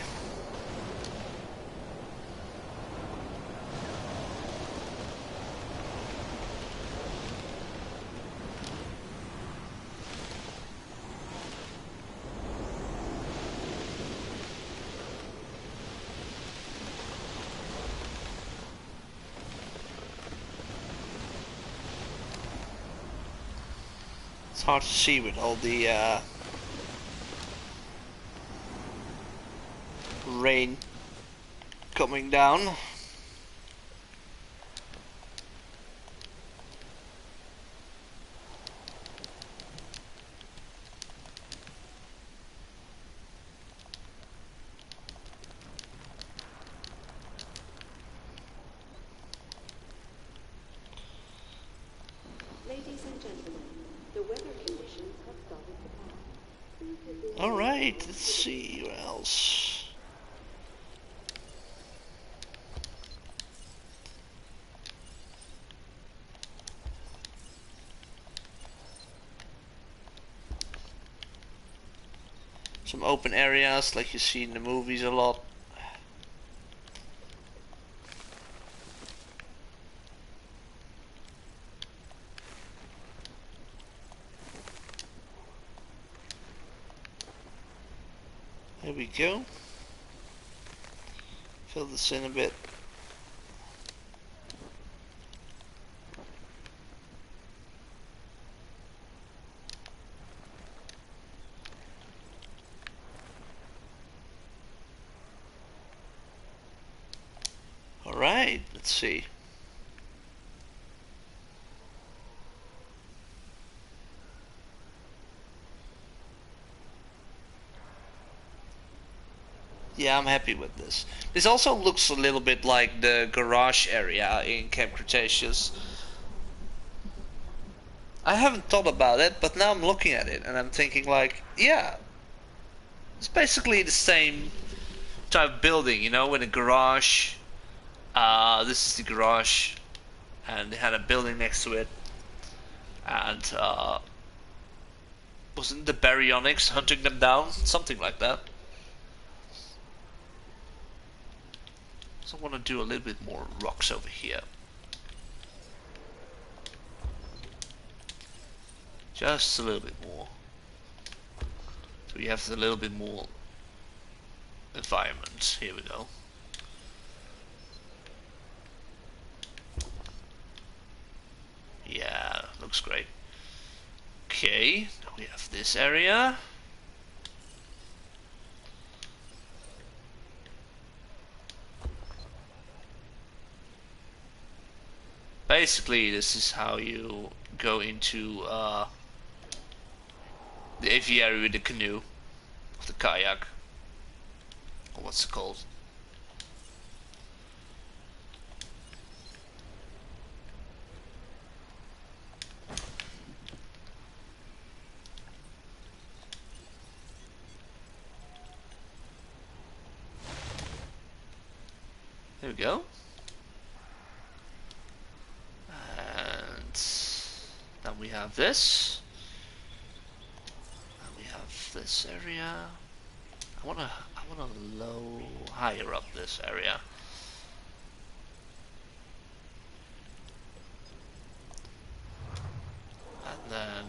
It's hard to see with all the rain coming down. Ladies and gentlemen, the weather conditions have started to pass. Please resume your Alright, seats let's to the see what else. Some open areas like you see in the movies a lot. There we go. Fill this in a bit. Alright, let's see. Yeah, I'm happy with this. This also looks a little bit like the garage area in Camp Cretaceous. I haven't thought about it, but now I'm looking at it and I'm thinking like, yeah, it's basically the same type of building, you know, with a garage. This is the garage, and they had a building next to it, and wasn't the baryonyx hunting them down? Something like that. So I want to do a little bit more rocks over here. Just a little bit more. So we have a little bit more environment. Here we go. Yeah, looks great. Okay, now we have this area. Basically, this is how you go into the aviary with the canoe, or the kayak, or what's it called? There we go. And then we have this. And we have this area. I wanna low higher up this area. And then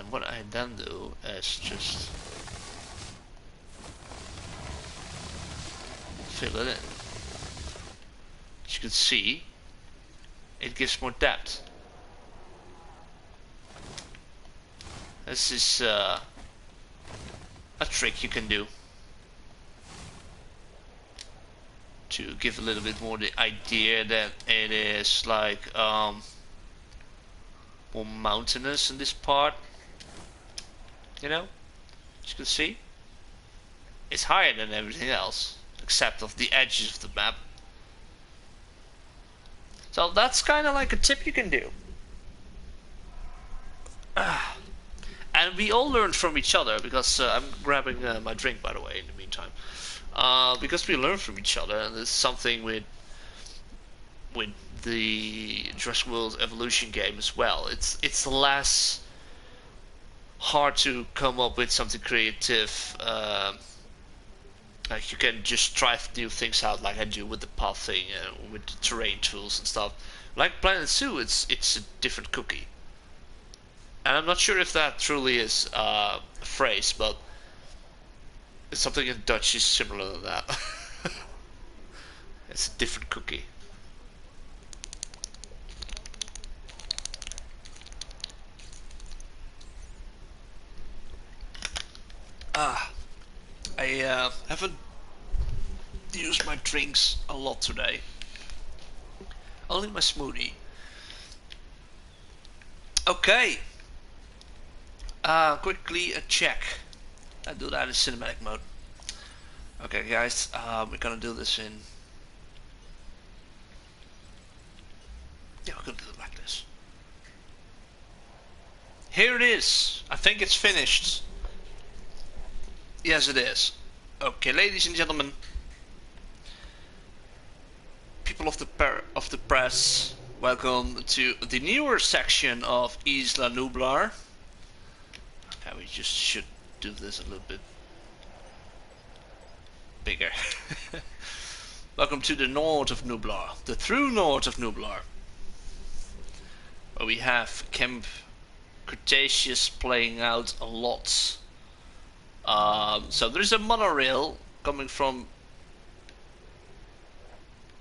what I then do is just fill it in. As you can see, it gives more depth. This is a trick you can do to give a little bit more the idea that it is like more mountainous in this part. You know, as you can see, it's higher than everything else except of the edges of the map. So that's kind of like a tip you can do. And we all learned from each other, because I'm grabbing my drink, by the way, in the meantime. Because we learn from each other, and there's something with the Jurassic World Evolution game as well. It's less hard to come up with something creative. Like you can just try new things out, like I do with the pathing, with the terrain tools and stuff. Like Planet Zoo, it's a different cookie. And I'm not sure if that truly is a phrase, but it's something in Dutch is similar to that. It's a different cookie. I haven't used my drinks a lot today. Only my smoothie. Okay. Quickly a check. I do that in cinematic mode. Okay, guys, we're gonna do this in. Yeah, we're gonna do it like this. Here it is. I think it's finished. Yes, it is. Okay, ladies and gentlemen, people of the press, welcome to the newer section of Isla Nublar. Okay, we just should do this a little bit bigger. Welcome to the north of Nublar, the true north of Nublar, where we have Camp Cretaceous playing out a lot. So there's a monorail coming from.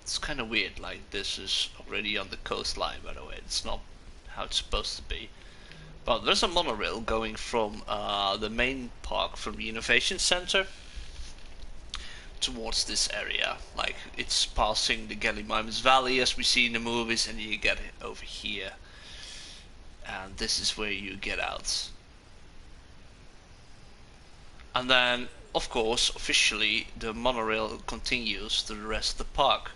It's kind of weird, like this is already on the coastline, by the way. It's not how it's supposed to be. But there's a monorail going from the main park, from the Innovation Center, towards this area. Like it's passing the Gallimimus Valley as we see in the movies, and you get it over here. And this is where you get out. And then, of course, officially the monorail continues to the rest of the park.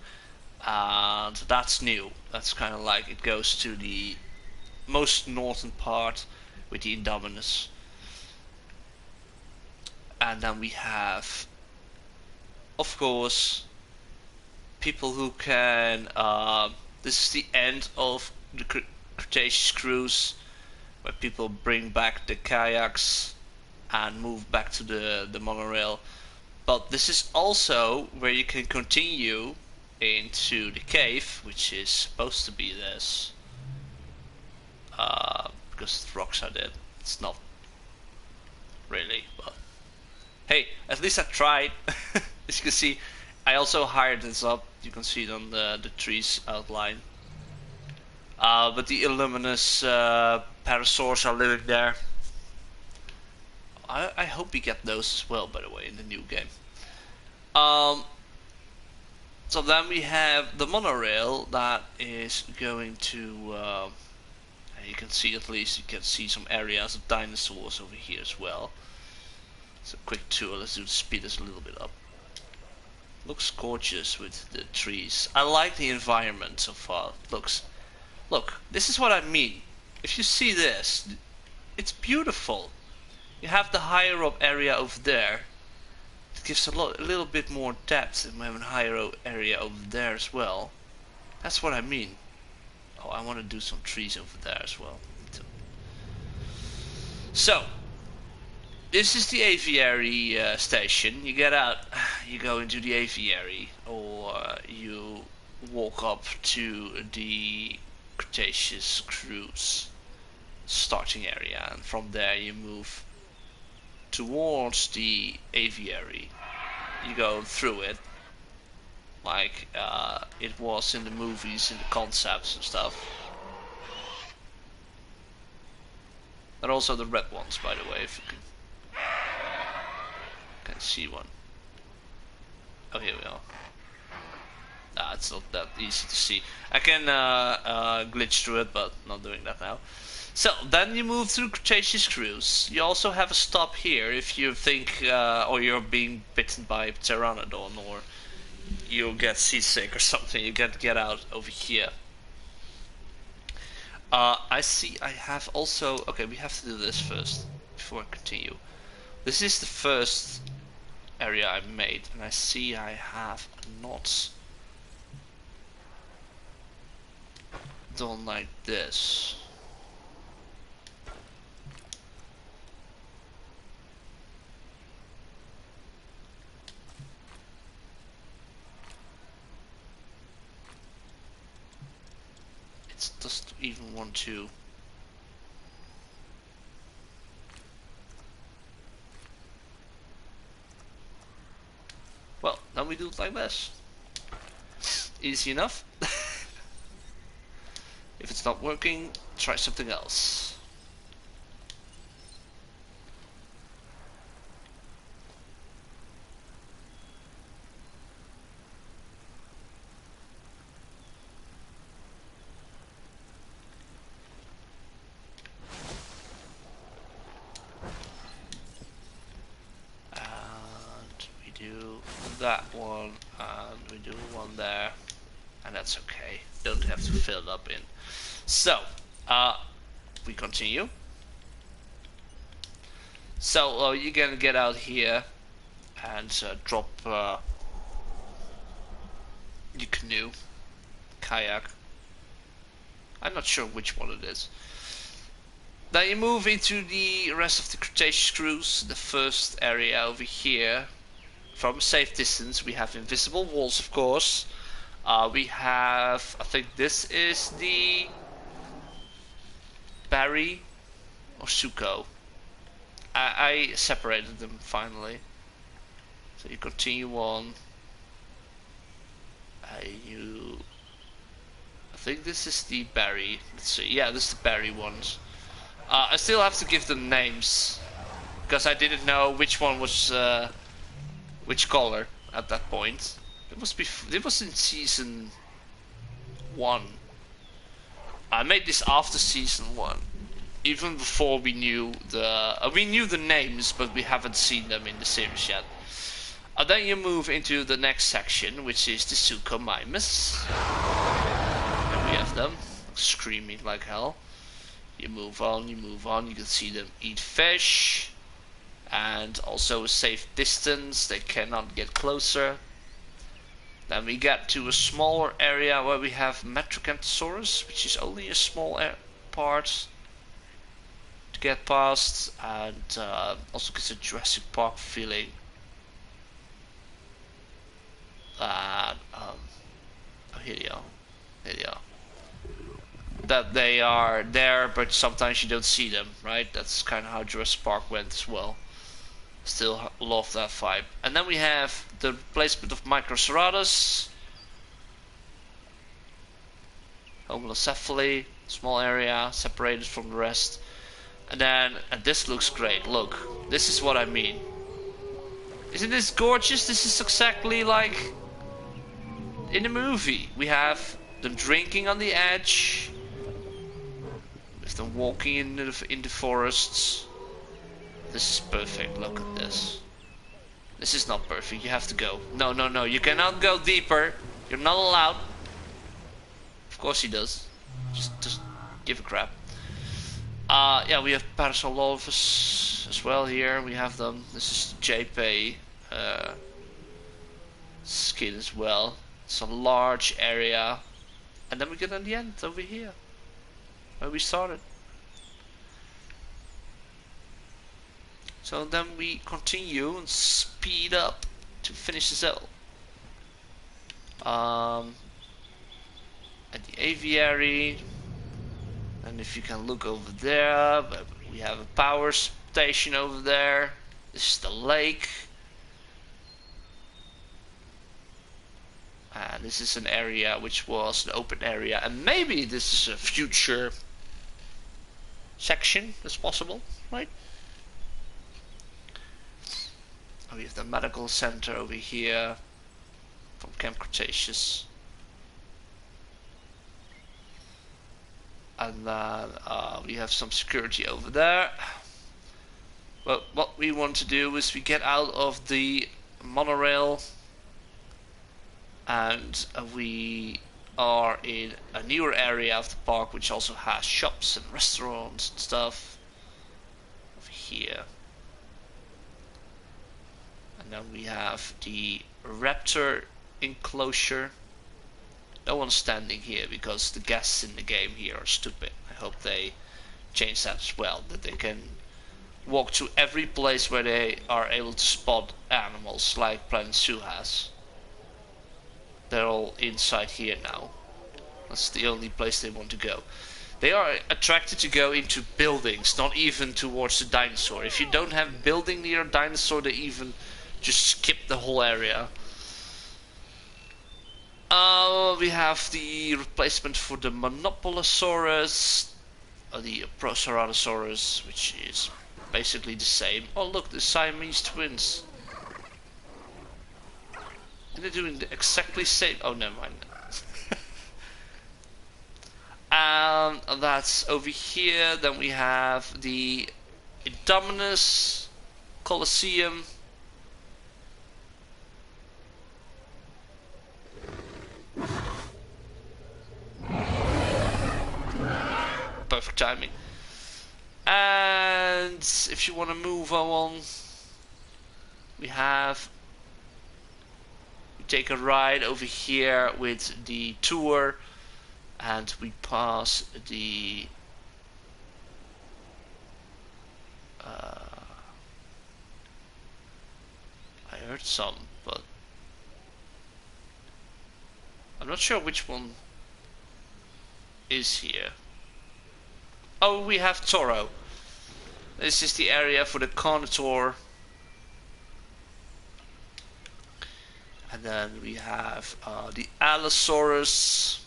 And that's new. That's kind of like it goes to the most northern part with the Indominus. And then we have, of course, people who can. This is the end of the Cretaceous cruise, where people bring back the kayaks and move back to the monorail. But this is also where you can continue into the cave, which is supposed to be this. Because the rocks are dead. It's not really, but hey, at least I tried. As you can see, I also hired this up. You can see it on the trees outline. But the illuminous parasaurs are living there. I hope we get those as well, by the way, in the new game. So then we have the monorail that is going to. You can see, at least you can see some areas of dinosaurs over here as well. So quick tour. Let's do the speed a little bit up. Looks gorgeous with the trees. I like the environment so far. Look, this is what I mean. If you see this, it's beautiful. You have the higher up area over there. It gives a little bit more depth, and we have a higher area over there as well. That's what I mean. Oh, I want to do some trees over there as well. So, this is the aviary station. You get out, you go into the aviary, or you walk up to the Cretaceous cruise starting area, and from there you move towards the aviary. You go through it like it was in the movies, in the concepts and stuff. And also the red ones, by the way, if you can see one. Oh, here we are. It's not that easy to see. I can glitch through it, but not doing that now. So then you move through Cretaceous cruise. You also have a stop here if you think, or you're being bitten by a pteranodon, or you get seasick or something. You get out over here. I see. I have also. Okay, we have to do this first before I continue. This is the first area I made, and I see I have not done like this. It doesn't even want to. Well, now we do it like this. Easy enough. If it's not working, try something else. That one, and we do one there, and that's okay. Don't have to fill it up in. So, we continue. So you're gonna get out here and drop your canoe, kayak. I'm not sure which one it is. Then you move into the rest of the Cretaceous cruise, the first area over here. From a safe distance, we have invisible walls, of course. We have, I think this is the Barry or Suko. I separated them finally. So you continue on. I think this is the Barry. Let's see. Yeah, this is the Barry ones. I still have to give them names because I didn't know which one was. Which color at that point? It was in season 1. I made this after season 1, even before we knew the names, but we haven't seen them in the series yet. Then you move into the next section, which is the Suchomimus. And we have them screaming like hell. You move on, you can see them eat fish. and also a safe distance. They cannot get closer. Then we get to a smaller area where we have Metrocanthosaurus, which is only a small part to get past, and also gives a Jurassic Park feeling. And oh, here you are. Here you are. That they are there, but sometimes you don't see them, right? That's kind of how Jurassic Park went as well. Still love that vibe. And then we have the replacement of Microceratус, Homalocephaly, small area separated from the rest. And then, and this looks great. Look, this is what I mean. Isn't this gorgeous? This is exactly like in the movie. We have them drinking on the edge, with them walking in the forests. This is perfect. Look at this. This is not perfect. You have to go. No, no, no. You cannot go deeper. You're not allowed. Of course he does. Just give a crap. Yeah, we have Parasaurolophus as well here. We have them. This is JP skin as well. It's a large area. And then we get on the end over here, where we started. So then we continue and speed up to finish the cell. At the aviary, and if you can look over there, we have a power station over there. This is the lake, and this is an area which was an open area, and maybe this is a future section. That's possible, right? We have the medical center over here from Camp Cretaceous. And then we have some security over there. But what we want to do is we get out of the monorail, and we are in a newer area of the park which also has shops and restaurants and stuff over here. And then we have the raptor enclosure. No one's standing here because the guests in the game here are stupid. I hope they change that as well, that they can walk to every place where they are able to spot animals like Planet Zoo has. They're all inside here now. That's the only place they want to go. They are attracted to go into buildings, not even towards the dinosaur. If you don't have a building near a dinosaur, they even just skip the whole area. We have the replacement for the Monopolosaurus, the Proceratosaurus, which is basically the same. Oh look, the Siamese twins. And they're doing the exactly same. Oh, never mind. And that's over here. Then we have the Indominus Colosseum. Perfect timing. And if you want to move on, we take a ride over here with the tour, and we pass the I heard some, but I'm not sure which one is here. Oh, we have Toro. This is the area for the Carnotaur. And then we have the Allosaurus,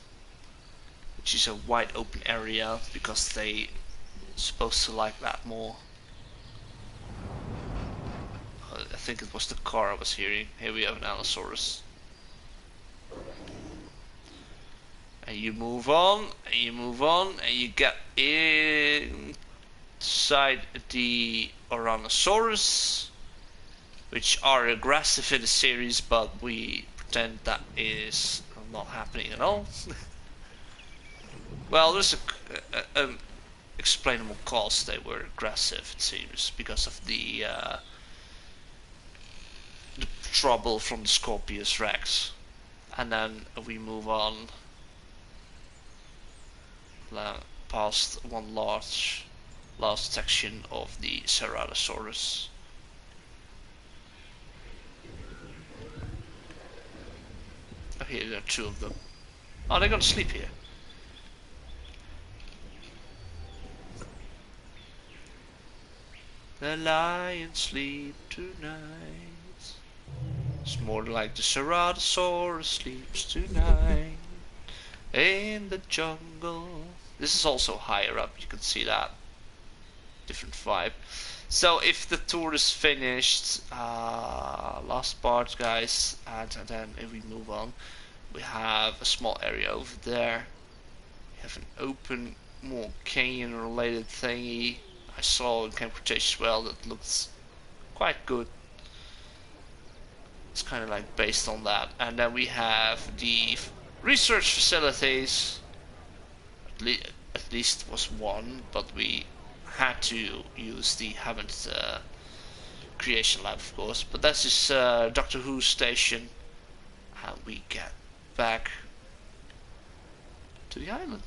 which is a wide open area because they supposed to like that more. I think it was the car I was hearing. Here we have an Allosaurus. And you move on, and you move on, and you get inside the Ouranosaurus, which are aggressive in the series, but we pretend that is not happening at all. Well, there's a explainable cause they were aggressive, it seems, because of the trouble from the Scorpius Rex. And then we move on past one last section of the Ceratosaurus. Oh, here there are two of them. Oh, they're gonna sleep here. The lions sleep tonight. It's more like the Ceratosaurus sleeps tonight in the jungle. This is also higher up, you can see that. Different vibe. So if the tour is finished, last part guys, and then if we move on, we have a small area over there. We have an open, more canyon related thingy. I saw in Camp Cretaceous as well that looks quite good. It's kind of like based on that. And then we have the research facilities. At least was one, but we had to use the Hammond creation lab, of course. But that's this Doctor Who station. And we get back to the island.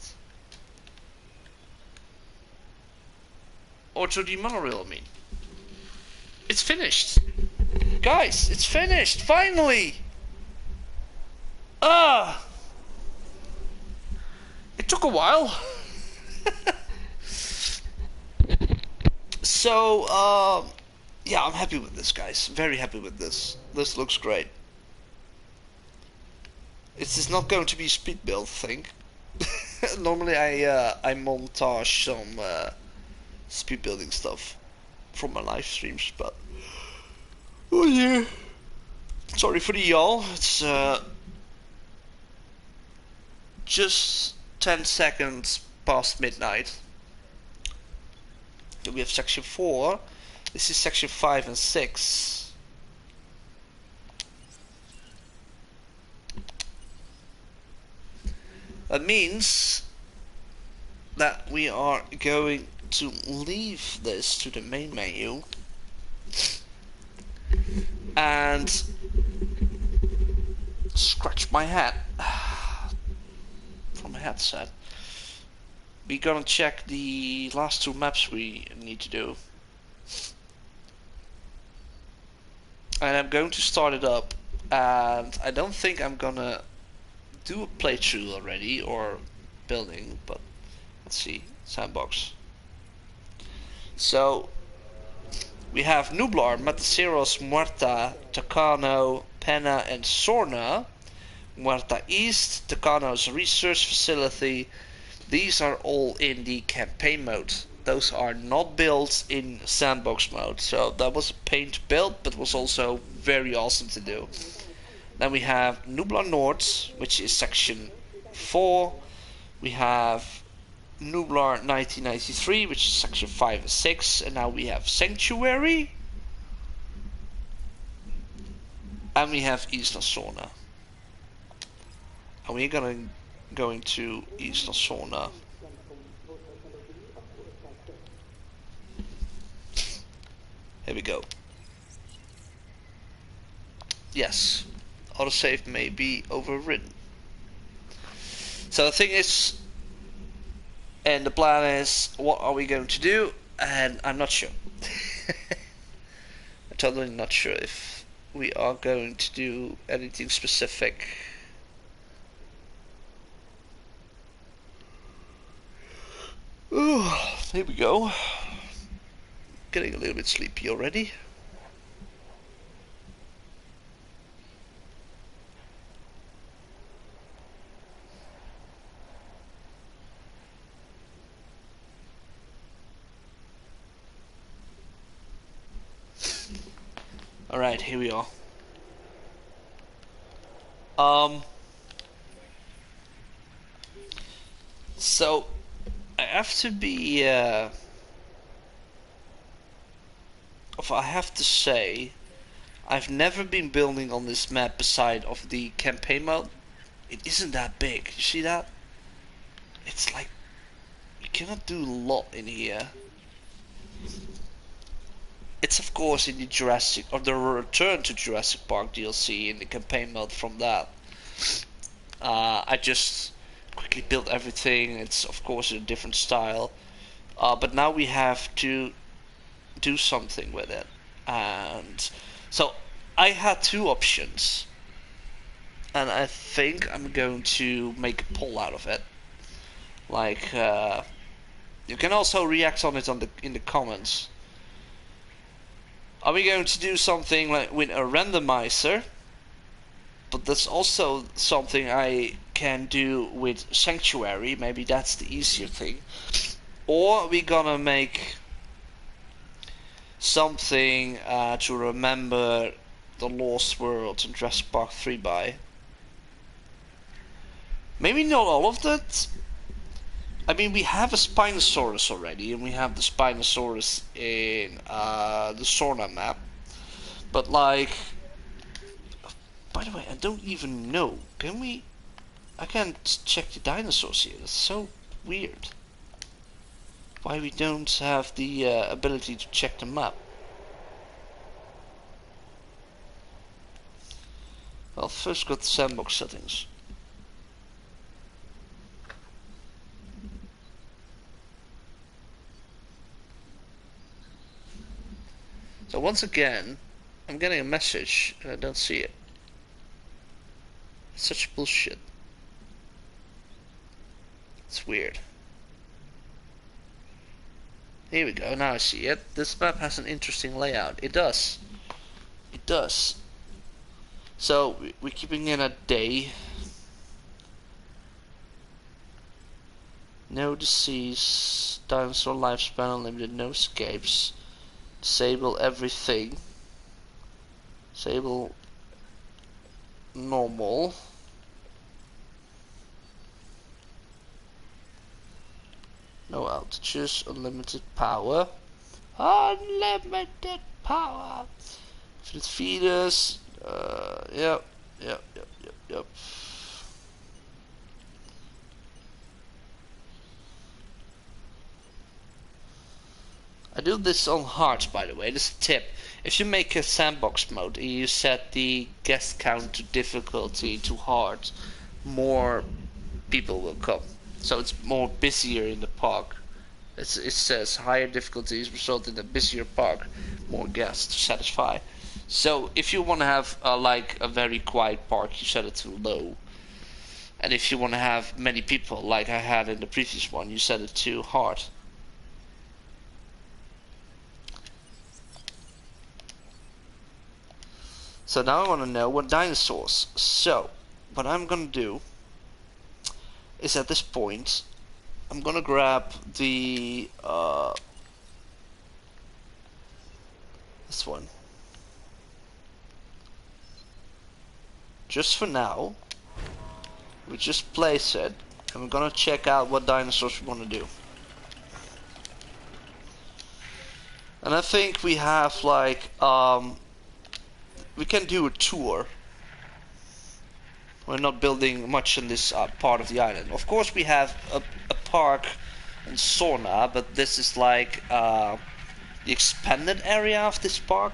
Or to the monorail, I mean. It's finished! Guys, it's finished! Finally! It took a while. So, yeah, I'm happy with this, guys. Very happy with this. This looks great. It's not going to be a speed build thing. Normally I montage some speed building stuff from my live streams, but oh yeah, sorry for the y'all. It's just 10 seconds past midnight. Here we have section 4. This is section 5 and 6. That means that we are going to leave this to the main menu and scratch my head from a headset. We're gonna check the last two maps we need to do, and I'm going to start it up, and I don't think I'm gonna do a playthrough already or building, but let's see. Sandbox. So we have Nublar, Mataceros, Muerta, Tacano, Pena, and Sorna. Muerta East, Tacano's research facility. These are all in the campaign mode. Those are not built in sandbox mode. So that was a pain to build, but was also very awesome to do. Then we have Nublar North, which is section 4. We have Nublar 1993, which is section 5 and 6. And now we have Sanctuary. And we have Isla Sorna. And we're going to Isla Sorna. Here we go. Yes, autosave may be overridden. So the thing is, and the plan is, what are we going to do? And I'm not sure. I'm totally not sure if we are going to do anything specific. Ooh, here we go. Getting a little bit sleepy already. Alright, here we are. So I have to be if I have to say, I've never been building on this map beside of the campaign mode. It isn't that big. You see that? It's like you cannot do a lot in here. it's of course in the Jurassic or the Return to Jurassic Park DLC in the campaign mode from that. I just quickly built everything. It's of course in a different style, but now we have to do something with it. And so I had two options, and I think I'm going to make a poll out of it. Like, you can also react on it in the comments. Are we going to do something like with a randomizer? But that's also something I can do with Sanctuary. Maybe that's the easier thing. Or are we gonna make something to remember the Lost World and Jurassic Park 3 by? Maybe not all of that. I mean, we have a Spinosaurus already, and we have the Spinosaurus in the Sorna map. But like, by the way, I don't even know. Can we? I can't check the dinosaurs here. That's so weird. Why we don't have the ability to check the map? Well, first got the sandbox settings. So once again, I'm getting a message and I don't see it. It's such bullshit. It's weird. Here we go, now I see it. This map has an interesting layout. It does. It does. So, we're keeping in a day. No disease, dinosaur lifespan unlimited, no escapes. Disable everything. Disable normal. No outages, unlimited power. Unlimited power! Infinite feeders. Yep. I do this on hard, by the way. This is a tip. If you make a sandbox mode and you set the guest count to difficulty to hard, more people will come. So it's more busier in the park. It says higher difficulties result in a busier park, more guests to satisfy. So if you want to have like a very quiet park, you set it to low. And if you want to have many people, like I had in the previous one, you set it to hard. So now I want to know what dinosaurs. So what I'm gonna do is at this point I'm gonna grab the this one. Just for now, we just place it and we're gonna check out what dinosaurs we want to do. And I think we have like we can do a tour. We're not building much in this part of the island. Of course we have a park in Sorna, but this is like the expanded area of this park,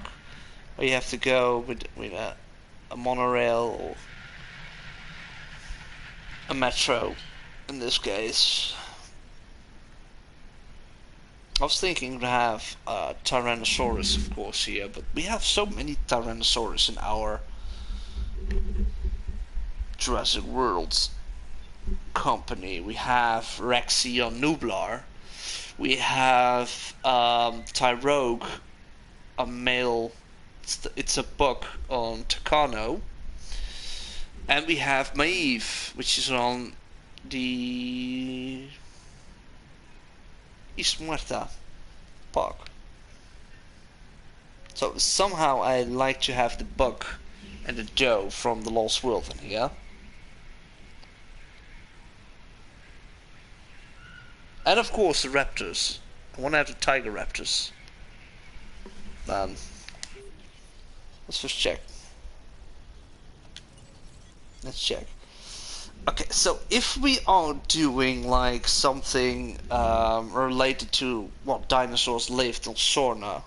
where you have to go with a monorail or a metro in this case. I was thinking to have Tyrannosaurus, of course, here, but we have so many Tyrannosaurus in our Jurassic World company. We have Rexy on Nublar. We have Tyrogue, a male. It's a buck on Takano. And we have Maeve, which is on the East Muerta park. So somehow I like to have the buck and the doe from the Lost World in here. And of course the raptors. I want to have the tiger raptors. Let's just check. Let's check. Okay, so if we are doing like something related to what dinosaurs lived on Sorna,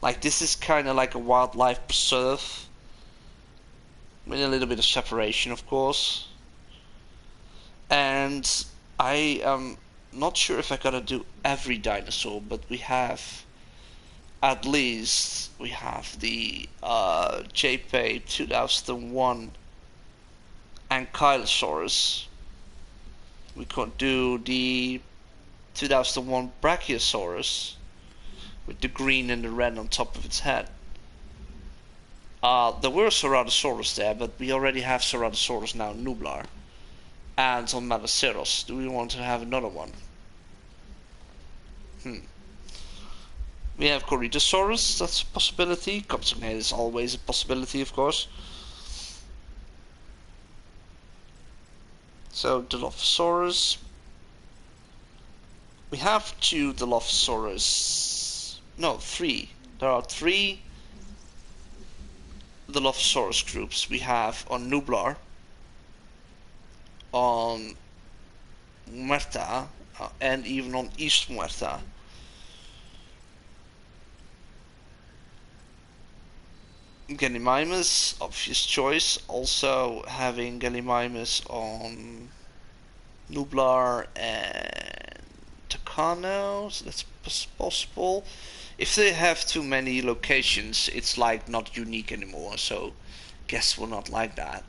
Like this is kind of like a wildlife preserve with a little bit of separation, of course. And I am not sure if I gotta do every dinosaur, but we have at least we have the JPEG 2001 Ankylosaurus. We could do the 2001 Brachiosaurus with the green and the red on top of its head. There were Ceratosaurus there, but we already have Ceratosaurus now, Nublar, and on Metaceros. Do we want to have another one? We have Corydosaurus, that's a possibility. Compsognathus is always a possibility, of course. So, Dilophosaurus. We have two Dilophosaurus. No, three. There are three Dilophosaurus groups. We have on Nublar, on Muerta, and even on East Muerta. Gallimimus, obvious choice. Also having Gallimimus on Nublar and Takano, so that's possible. If they have too many locations, it's like not unique anymore, so guess we're not like that.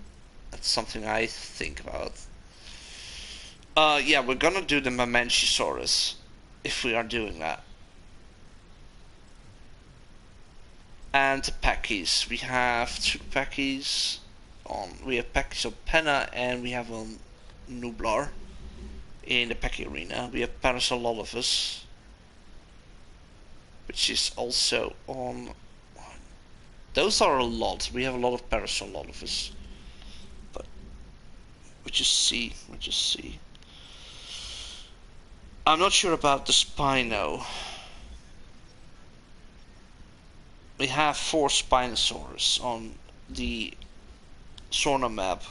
That's something I think about. Yeah, we're gonna do the Mamenchisaurus, if we are doing that. And the Packies. We have two Packies on. We have Packies on Penna and we have on Nublar in the Packie arena. We have Parasaurolophus, which is also on. Those are a lot. We have a lot of Parasaurolophus, but we just see. I'm not sure about the Spino. We have four Spinosaurus on the Sorna map.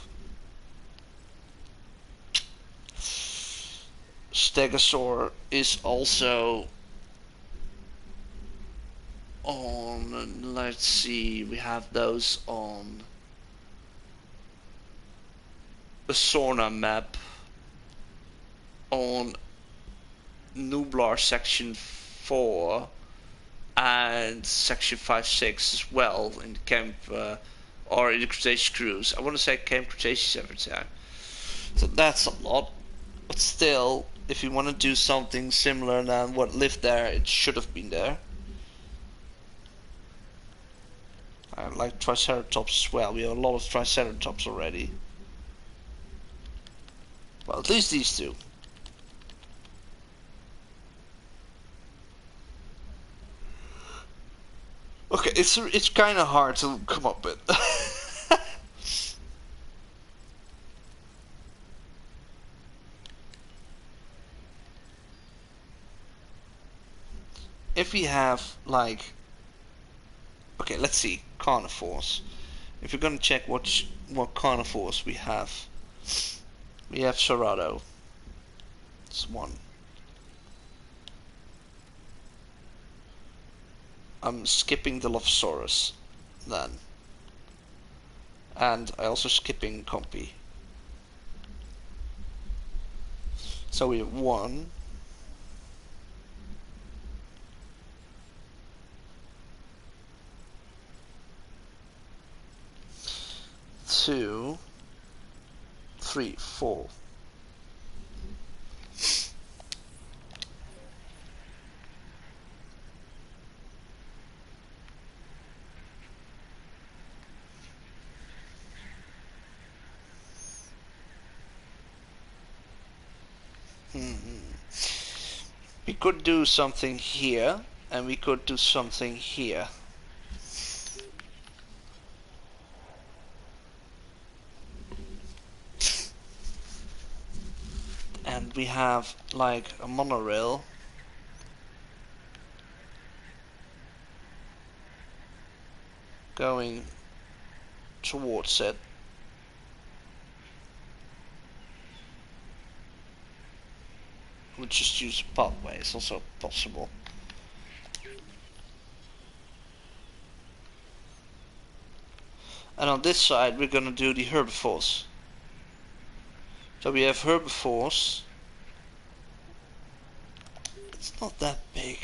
Stegosaur is also on, let's see, we have those on the Sorna map, on Nublar section 4, and section 5-6 as well in the camp or in the Cretaceous cruise. I want to say Camp Cretaceous every time. So that's a lot. But still, if you want to do something similar than what lived there, it should have been there. I like Triceratops as well. We have a lot of Triceratops already. Well, at least these two. Okay, it's kind of hard to come up with. If we have like, okay, let's see, carnivores. If you're gonna check what carnivores we have Cerado. It's one. I'm skipping the Dilophosaurus then. And I also skipping Compy. So we have 1, 2, 3, 4. We could do something here, and we could do something here. And we have like a monorail going towards it. We'll just use a pathway, it's also possible. And on this side we're gonna do the herbivores. So we have herbivores. It's not that big.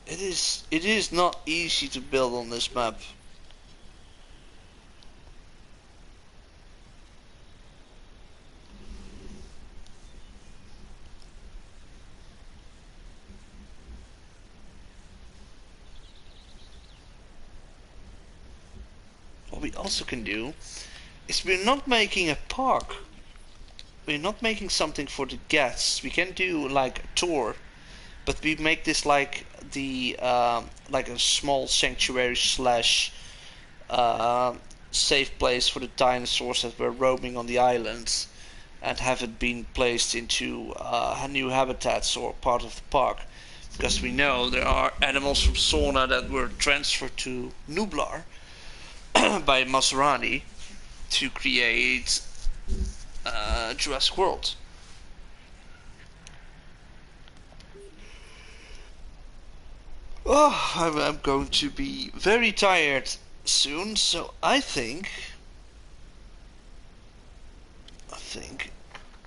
It is not easy to build on this map. What we also can do is we're not making a park. We're not making something for the guests. We can do like a tour, but we make this like the like a small sanctuary slash safe place for the dinosaurs that were roaming on the islands, and have it been placed into new habitats or part of the park. Because we know there are animals from Sauna that were transferred to Nublar by Maserati to create Jurassic World. Oh, I'm going to be very tired soon, so I think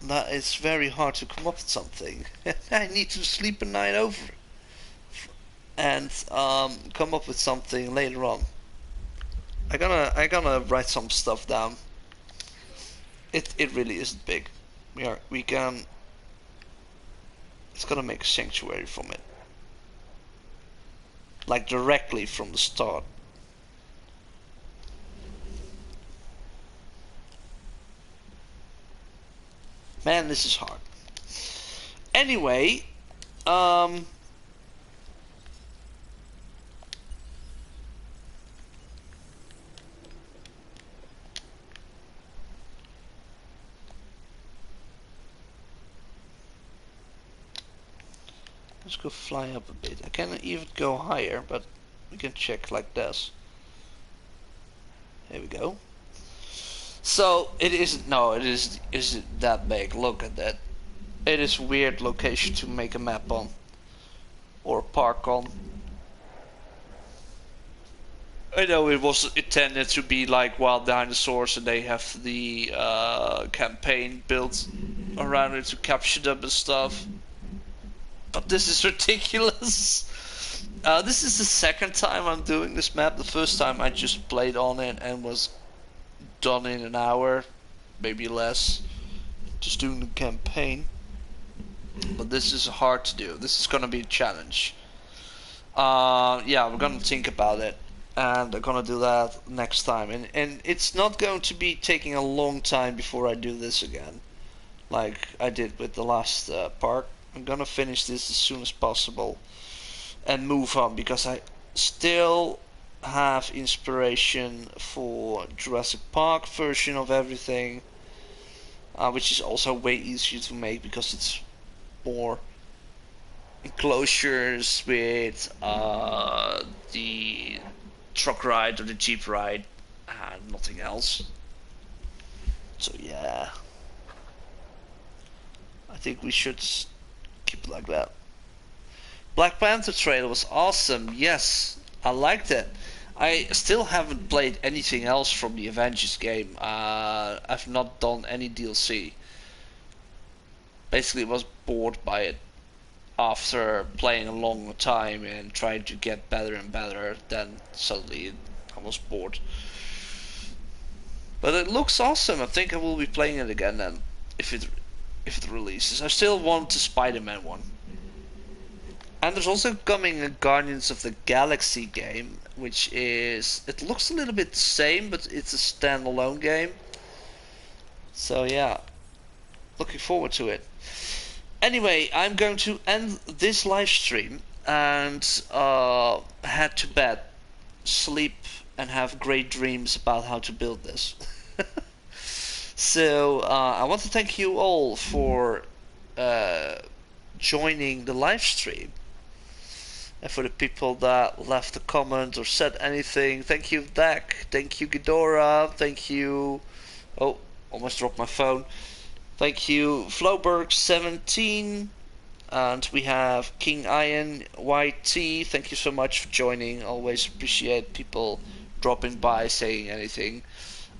that it's very hard to come up with something. I need to sleep a night over and come up with something later on. I gonna write some stuff down. It really isn't big. We can. It's gonna make a sanctuary from it, like directly from the start. Man, this is hard. Anyway, let's go fly up a bit. I cannot even go higher, but we can check like this. There we go. So it isn't. No, it isn't that big. Look at that. It is a weird location to make a map on or a park on. I know it was intended to be like Wild Dinosaurs, and they have the campaign built around it to capture them and stuff. But this is ridiculous. This is the second time I'm doing this map. The first time I just played on it and was done in an hour, maybe less, just doing the campaign. But this is hard to do. This is gonna be a challenge. Yeah, we're gonna think about it, and I'm gonna do that next time. And it's not going to be taking a long time before I do this again, like I did with the last part. I'm gonna finish this as soon as possible and move on, because I still have inspiration for Jurassic Park version of everything, which is also way easier to make because it's more enclosures with the truck ride or the jeep ride and nothing else. So yeah, I think we should keep it like that. Black Panther trailer was awesome. Yes, I liked it. I still haven't played anything else from the Avengers game. I've not done any DLC. Basically, was bored by it after playing a long time and trying to get better and better. Then suddenly I was bored. But it looks awesome. I think I will be playing it again then, if it releases. I still want the Spider-Man one. And there's also coming a Guardians of the Galaxy game, which is, it looks a little bit the same, but it's a standalone game. So yeah, looking forward to it. Anyway, I'm going to end this live stream and head to bed, sleep, and have great dreams about how to build this. So I want to thank you all for joining the live stream. And for the people that left a comment or said anything, thank you, Dak. Thank you, Ghidorah. Thank you. Oh, almost dropped my phone. Thank you, Floberg17. And we have King Iron YT. Thank you so much for joining. Always appreciate people dropping by, saying anything.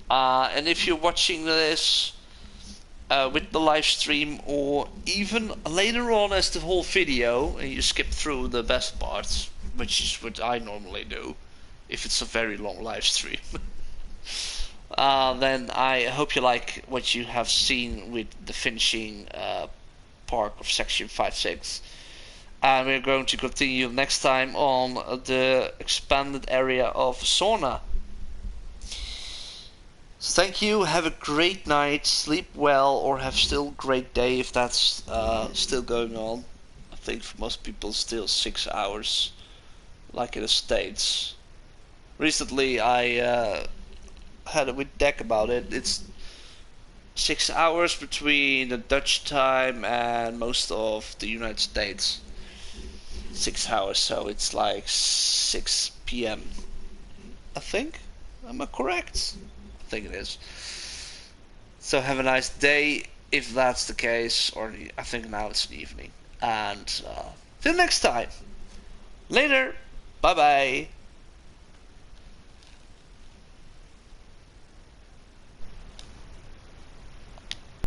And if you're watching this with the live stream, or even later on as the whole video, and you skip through the best parts, which is what I normally do, if it's a very long live stream, then I hope you like what you have seen with the finishing part of section 5-6. And we're going to continue next time on the expanded area of Sauna. So thank you, have a great night, sleep well, or have still a great day if that's still going on. I think for most people still 6 hours, like in the States. Recently I had it with Deck about it. It's 6 hours between the Dutch time and most of the United States. 6 hours, so it's like 6 p.m. I think. Am I correct? I think it is. So have a nice day if that's the case, or I think now it's an evening. And till next time. Later. Bye bye.